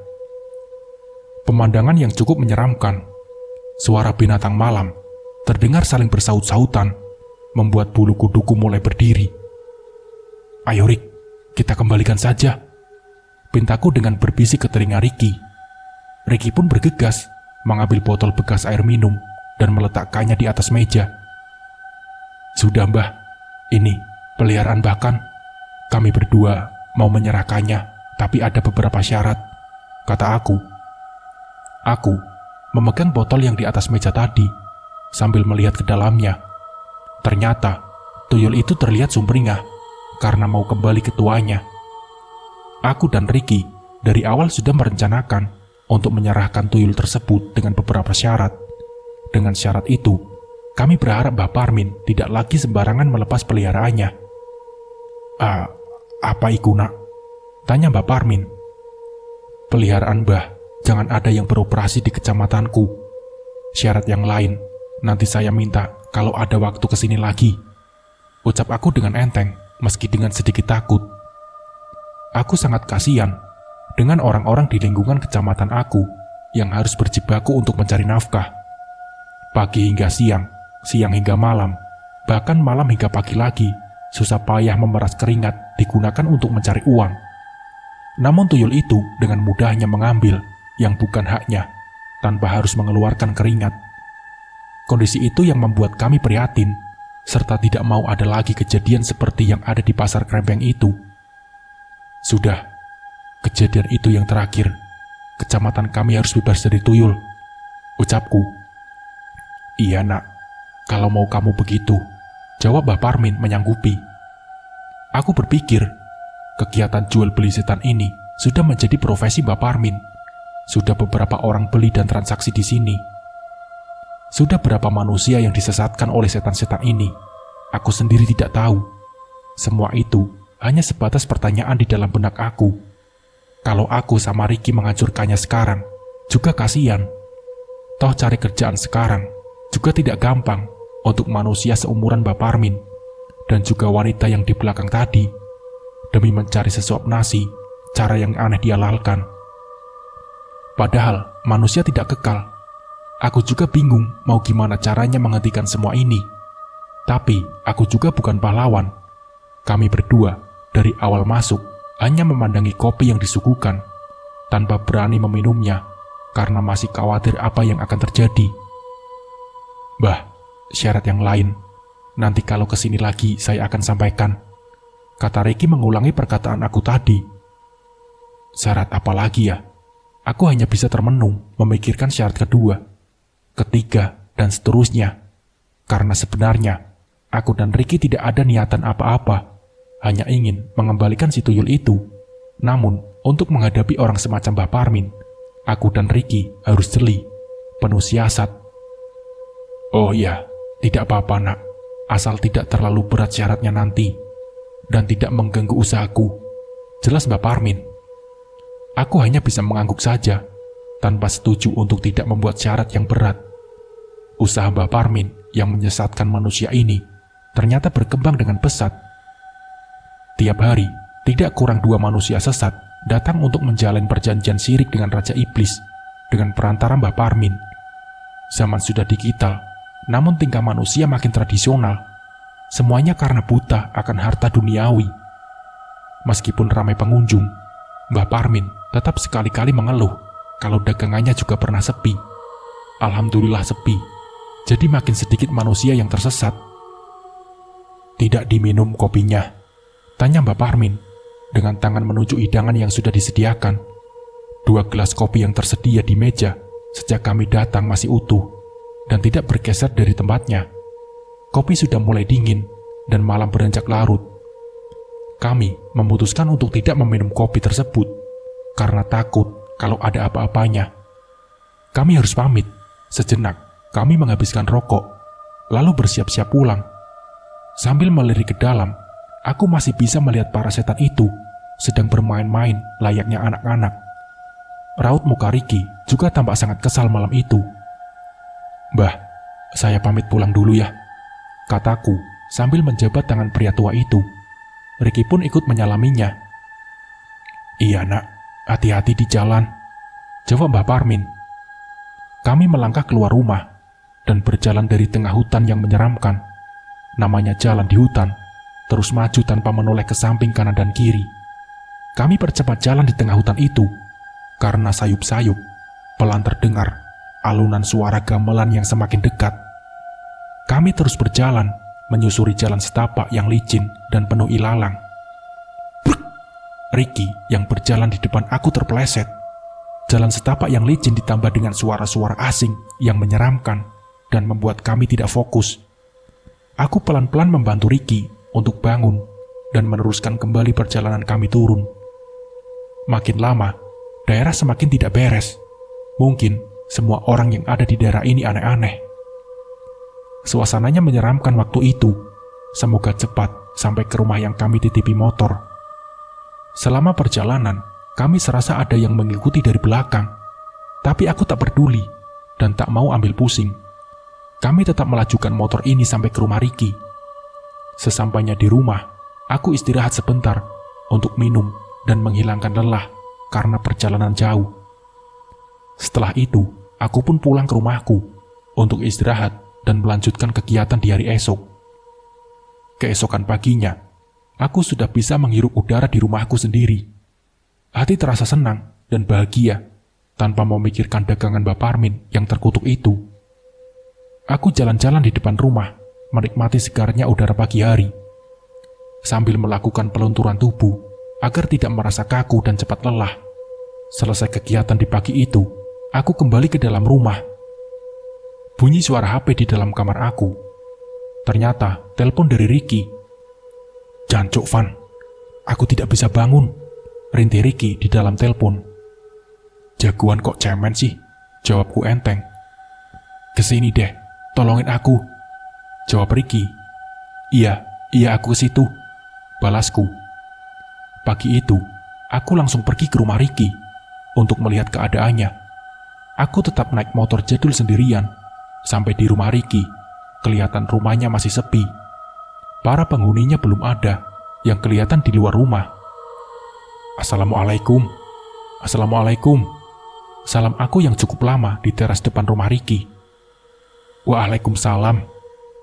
Pemandangan yang cukup menyeramkan. Suara binatang malam terdengar saling bersaut-sautan, membuat bulu kuduku mulai berdiri. Ayo Rick, kita kembalikan saja, pintaku dengan berbisik ke telinga Ricky. Ricky pun bergegas mengambil botol bekas air minum dan meletakkannya di atas meja. Sudah Mbah, ini peliharaan bahkan. Kami berdua mau menyerahkannya, tapi ada beberapa syarat, kata aku. Aku memegang botol yang di atas meja tadi, sambil melihat ke dalamnya. Ternyata, tuyul itu terlihat sumringah, karena mau kembali ke tuanya. Aku dan Ricky dari awal sudah merencanakan untuk menyerahkan tuyul tersebut dengan beberapa syarat. Dengan syarat itu, kami berharap Mbah Parmin tidak lagi sembarangan melepas peliharaannya. Apa itu nak? Tanya Mbah Parmin. Peliharaan Mbah jangan ada yang beroperasi di kecamatanku. Syarat yang lain, nanti saya minta kalau ada waktu kesini lagi. Ucap aku dengan enteng, meski dengan sedikit takut. Aku sangat kasihan dengan orang-orang di lingkungan kecamatan aku yang harus berjibaku untuk mencari nafkah. Pagi hingga siang, siang hingga malam, bahkan malam hingga pagi lagi, susah payah memeras keringat digunakan untuk mencari uang. Namun tuyul itu dengan mudahnya mengambil yang bukan haknya, tanpa harus mengeluarkan keringat. Kondisi itu yang membuat kami prihatin, serta tidak mau ada lagi kejadian seperti yang ada di pasar Krempeng itu. Sudah, kejadian itu yang terakhir. Kecamatan kami harus bebas dari tuyul, ucapku. Iya nak, kalau mau kamu begitu, jawab Mbah Parmin menyanggupi. Aku berpikir, kegiatan jual beli setan ini sudah menjadi profesi Mbah Parmin. Sudah beberapa orang beli dan transaksi di sini. Sudah berapa manusia yang disesatkan oleh setan-setan ini? Aku sendiri tidak tahu. Semua itu hanya sebatas pertanyaan di dalam benak aku. Kalau aku sama Ricky menghancurkannya sekarang, juga kasihan. Toh cari kerjaan sekarang juga tidak gampang untuk manusia seumuran Mbah Parmin dan juga wanita yang di belakang tadi. Demi mencari sesuap nasi, cara yang aneh dihalalkan. Padahal manusia tidak kekal. Aku juga bingung mau gimana caranya menghentikan semua ini. Tapi aku juga bukan pahlawan. Kami berdua dari awal masuk hanya memandangi kopi yang disuguhkan, tanpa berani meminumnya karena masih khawatir apa yang akan terjadi. Mbah, syarat yang lain, nanti kalau kesini lagi saya akan sampaikan, kata Ricky mengulangi perkataan aku tadi. Syarat apa lagi ya? Aku hanya bisa termenung memikirkan syarat kedua, ketiga, dan seterusnya. Karena sebenarnya, aku dan Ricky tidak ada niatan apa-apa, hanya ingin mengembalikan si tuyul itu. Namun, untuk menghadapi orang semacam Mbah Parmin, aku dan Ricky harus jeli, penuh siasat. Oh ya, tidak apa-apa nak, asal tidak terlalu berat syaratnya nanti, dan tidak mengganggu usahaku, jelas Mbah Parmin. Aku hanya bisa mengangguk saja. tanpa setuju untuk tidak membuat syarat yang berat. Usaha Mbah Parmin yang menyesatkan manusia ini ternyata berkembang dengan pesat. Tiap hari, tidak kurang 2 manusia sesat datang untuk menjalin perjanjian syirik dengan Raja Iblis dengan perantara Mbah Parmin. Zaman sudah digital, namun tingkah manusia makin tradisional. Semuanya karena buta akan harta duniawi. Meskipun ramai pengunjung, Mbah Parmin tetap sekali-kali mengeluh kalau dagangannya juga pernah sepi. Alhamdulillah sepi, jadi makin sedikit manusia yang tersesat. "Tidak diminum kopinya?" tanya Mbah Parmin dengan tangan menunjuk hidangan yang sudah disediakan. 2 gelas kopi yang tersedia di meja sejak kami datang masih utuh dan tidak bergeser dari tempatnya. Kopi sudah mulai dingin dan malam beranjak larut. Kami memutuskan untuk tidak meminum kopi tersebut karena takut kalau ada apa-apanya. Kami harus pamit. Sejenak, kami menghabiskan rokok, lalu bersiap-siap pulang. Sambil melirik ke dalam, aku masih bisa melihat para setan itu sedang bermain-main layaknya anak-anak. Raut muka Ricky juga tampak sangat kesal malam itu. "Mbah, saya pamit pulang dulu ya," kataku sambil menjabat tangan pria tua itu. Ricky pun ikut menyalaminya. "Iya nak, hati-hati di jalan," jawab Mbah Parmin. Kami melangkah keluar rumah dan berjalan dari tengah hutan yang menyeramkan. Namanya jalan di hutan, terus maju tanpa menoleh ke samping kanan dan kiri. Kami percepat jalan di tengah hutan itu, karena sayup-sayup, pelan terdengar alunan suara gamelan yang semakin dekat. Kami terus berjalan, menyusuri jalan setapak yang licin dan penuh ilalang. Bruk! Ricky yang berjalan di depan aku terpeleset. Jalan setapak yang licin ditambah dengan suara-suara asing yang menyeramkan dan membuat kami tidak fokus. Aku pelan-pelan membantu Ricky untuk bangun dan meneruskan kembali perjalanan kami turun. Makin lama, daerah semakin tidak beres. Mungkin semua orang yang ada di daerah ini aneh-aneh. Suasananya menyeramkan waktu itu. Semoga cepat sampai ke rumah yang kami titipi motor. Selama perjalanan, kami serasa ada yang mengikuti dari belakang. Tapi aku tak peduli dan tak mau ambil pusing. Kami tetap melajukan motor ini sampai ke rumah Ricky. Sesampainya di rumah, aku istirahat sebentar untuk minum dan menghilangkan lelah karena perjalanan jauh. Setelah itu, aku pun pulang ke rumahku untuk istirahat dan melanjutkan kegiatan di hari esok. Keesokan paginya, aku sudah bisa menghirup udara di rumahku sendiri. Hati terasa senang dan bahagia tanpa memikirkan dagangan Mbah Parmin yang terkutuk itu. Aku jalan-jalan di depan rumah, menikmati segarnya udara pagi hari, sambil melakukan pelunturan tubuh agar tidak merasa kaku dan cepat lelah. Selesai kegiatan di pagi itu, aku kembali ke dalam rumah. Bunyi suara HP di dalam kamar aku. Ternyata telepon dari Ricky. "Jancuk, Van. Aku tidak bisa bangun," rintih Ricky di dalam telepon. "Jagoan kok cemen sih," jawabku enteng. "Kesini deh, tolongin aku," jawab Ricky. Iya aku ke situ," balasku. Pagi itu, aku langsung pergi ke rumah Ricky untuk melihat keadaannya. Aku tetap naik motor jadul sendirian. Sampai di rumah Ricky, kelihatan rumahnya masih sepi. Para penghuninya belum ada, yang kelihatan di luar rumah. "Assalamualaikum." "Assalamualaikum." Salam aku yang cukup lama di teras depan rumah Ricky. "Waalaikumsalam,"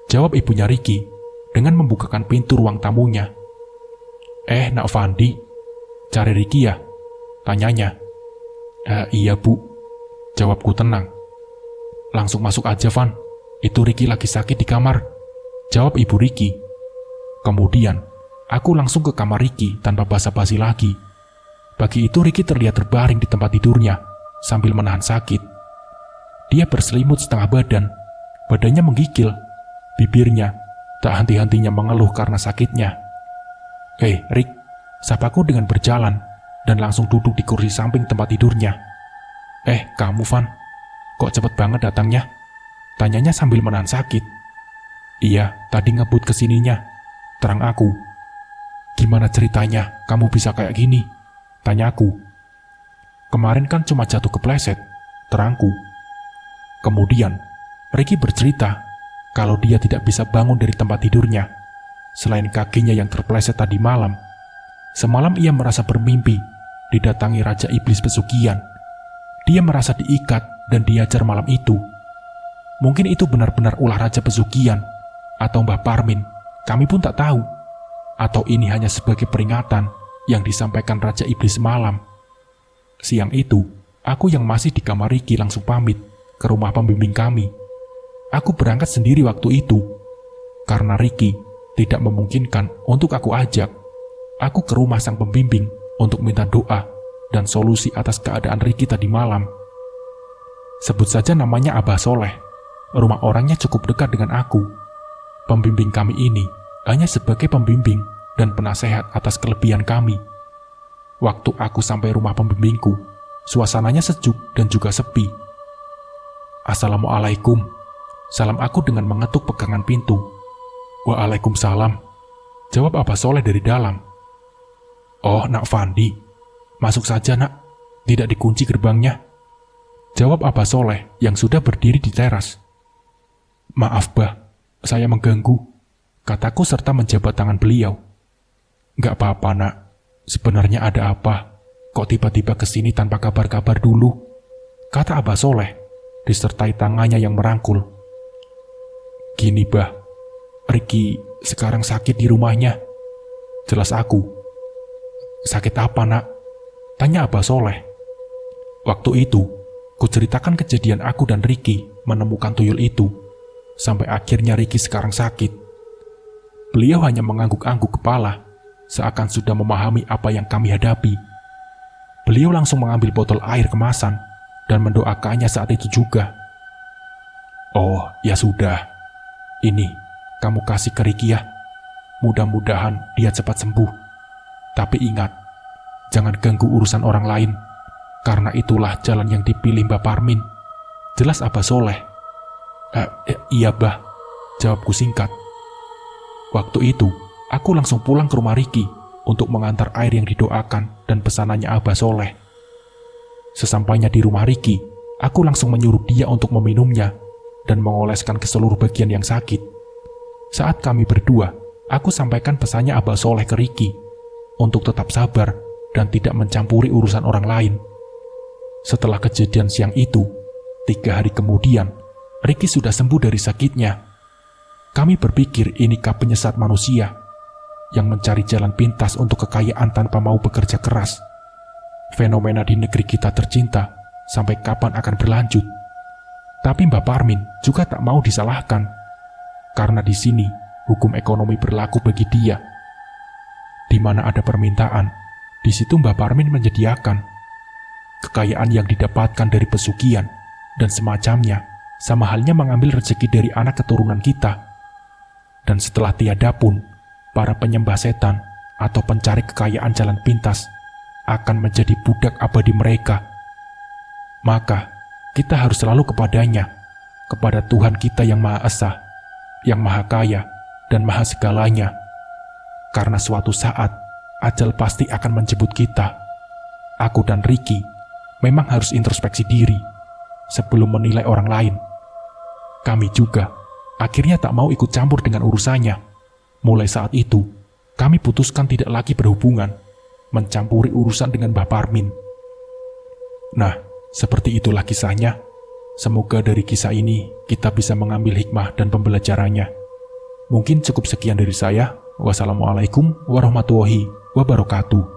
jawab ibunya Ricky dengan membukakan pintu ruang tamunya. Nak Fandi, cari Ricky ya?" tanyanya. Iya bu," jawabku tenang. "Langsung masuk aja Van, itu Ricky lagi sakit di kamar," jawab ibu Ricky. Kemudian, aku langsung ke kamar Ricky tanpa basa-basi lagi. Pagi itu Ricky terlihat terbaring di tempat tidurnya sambil menahan sakit. Dia berselimut setengah badan, badannya menggigil, bibirnya tak henti-hentinya mengeluh karena sakitnya. Rick," sapaku dengan berjalan dan langsung duduk di kursi samping tempat tidurnya. Kamu Van, kok cepet banget datangnya?" tanyanya sambil menahan sakit. "Iya, tadi ngebut kesininya," terang aku. "Gimana ceritanya kamu bisa kayak gini?" tanyaku. "Kemarin kan cuma jatuh kepleset, terangku. Kemudian, Ricky bercerita kalau dia tidak bisa bangun dari tempat tidurnya, selain kakinya yang terpleset tadi malam. Semalam ia merasa bermimpi didatangi Raja Iblis Pesugihan. Dia merasa diikat dan diajar malam itu. Mungkin itu benar-benar ulah Raja Pesugihan atau Mbah Parmin, kami pun tak tahu. Atau ini hanya sebagai peringatan yang disampaikan Raja Iblis semalam. Siang itu, aku yang masih di kamar Ricky langsung pamit ke rumah pembimbing kami. Aku berangkat sendiri waktu itu, karena Ricky tidak memungkinkan untuk aku ajak. Aku ke rumah sang pembimbing untuk minta doa dan solusi atas keadaan Ricky tadi malam. Sebut saja namanya Abah Soleh. Rumah orangnya cukup dekat dengan aku. Pembimbing kami ini hanya sebagai pembimbing dan penasehat atas kelebihan kami. Waktu aku sampai rumah pembimbingku, suasananya sejuk dan juga sepi. "Assalamualaikum," salam aku dengan mengetuk pegangan pintu. "Waalaikumsalam," jawab Abah Soleh dari dalam. "Oh, Nak Fandi, masuk saja nak, tidak dikunci gerbangnya," jawab Abah Soleh yang sudah berdiri di teras. "Maaf Bah, saya mengganggu," kataku serta menjabat tangan beliau. "Gak apa-apa nak, sebenarnya ada apa? Kok tiba-tiba kesini tanpa kabar-kabar dulu?" kata Abah Soleh, disertai tangannya yang merangkul. "Gini Bah, Ricky sekarang sakit di rumahnya," jelas aku. "Sakit apa nak?" tanya Abah Soleh. Waktu itu, kuceritakan kejadian aku dan Ricky menemukan tuyul itu, sampai akhirnya Ricky sekarang sakit. Beliau hanya mengangguk-angguk kepala, seakan sudah memahami apa yang kami hadapi. Beliau langsung mengambil botol air kemasan dan mendoakannya saat itu juga. "Oh, ya sudah. Ini, kamu kasih ke Ricky ya. Mudah-mudahan dia cepat sembuh. Tapi ingat, jangan ganggu urusan orang lain, karena itulah jalan yang dipilih Mbah Parmin," jelas Abah Soleh. Iya Bah," jawabku singkat. Waktu itu, aku langsung pulang ke rumah Ricky untuk mengantar air yang didoakan dan pesanannya Abah Soleh. Sesampainya di rumah Ricky, aku langsung menyuruh dia untuk meminumnya dan mengoleskan ke seluruh bagian yang sakit. Saat kami berdua, aku sampaikan pesannya Abah Soleh ke Ricky untuk tetap sabar dan tidak mencampuri urusan orang lain. Setelah kejadian siang itu, 3 hari kemudian, Ricky sudah sembuh dari sakitnya. Kami berpikir inikah penyesat manusia yang mencari jalan pintas untuk kekayaan tanpa mau bekerja keras. Fenomena di negeri kita tercinta sampai kapan akan berlanjut? Tapi Mbah Parmin juga tak mau disalahkan, karena di sini hukum ekonomi berlaku bagi dia. Di mana ada permintaan, di situ Mbah Parmin menyediakan. Kekayaan yang didapatkan dari pesugihan dan semacamnya sama halnya mengambil rezeki dari anak keturunan kita. Dan setelah tiada pun, para penyembah setan atau pencari kekayaan jalan pintas akan menjadi budak abadi mereka. Maka, kita harus selalu kepadanya, kepada Tuhan kita yang Maha Esa, yang Maha Kaya dan Maha Segalanya. Karena suatu saat, ajal pasti akan menjemput kita. Aku dan Ricky memang harus introspeksi diri sebelum menilai orang lain. Kami juga akhirnya tak mau ikut campur dengan urusannya. Mulai saat itu, kami putuskan tidak lagi berhubungan, mencampuri urusan dengan Mbah Parmin. Nah, seperti itulah kisahnya. Semoga dari kisah ini kita bisa mengambil hikmah dan pembelajarannya. Mungkin cukup sekian dari saya. Wassalamualaikum warahmatullahi wabarakatuh.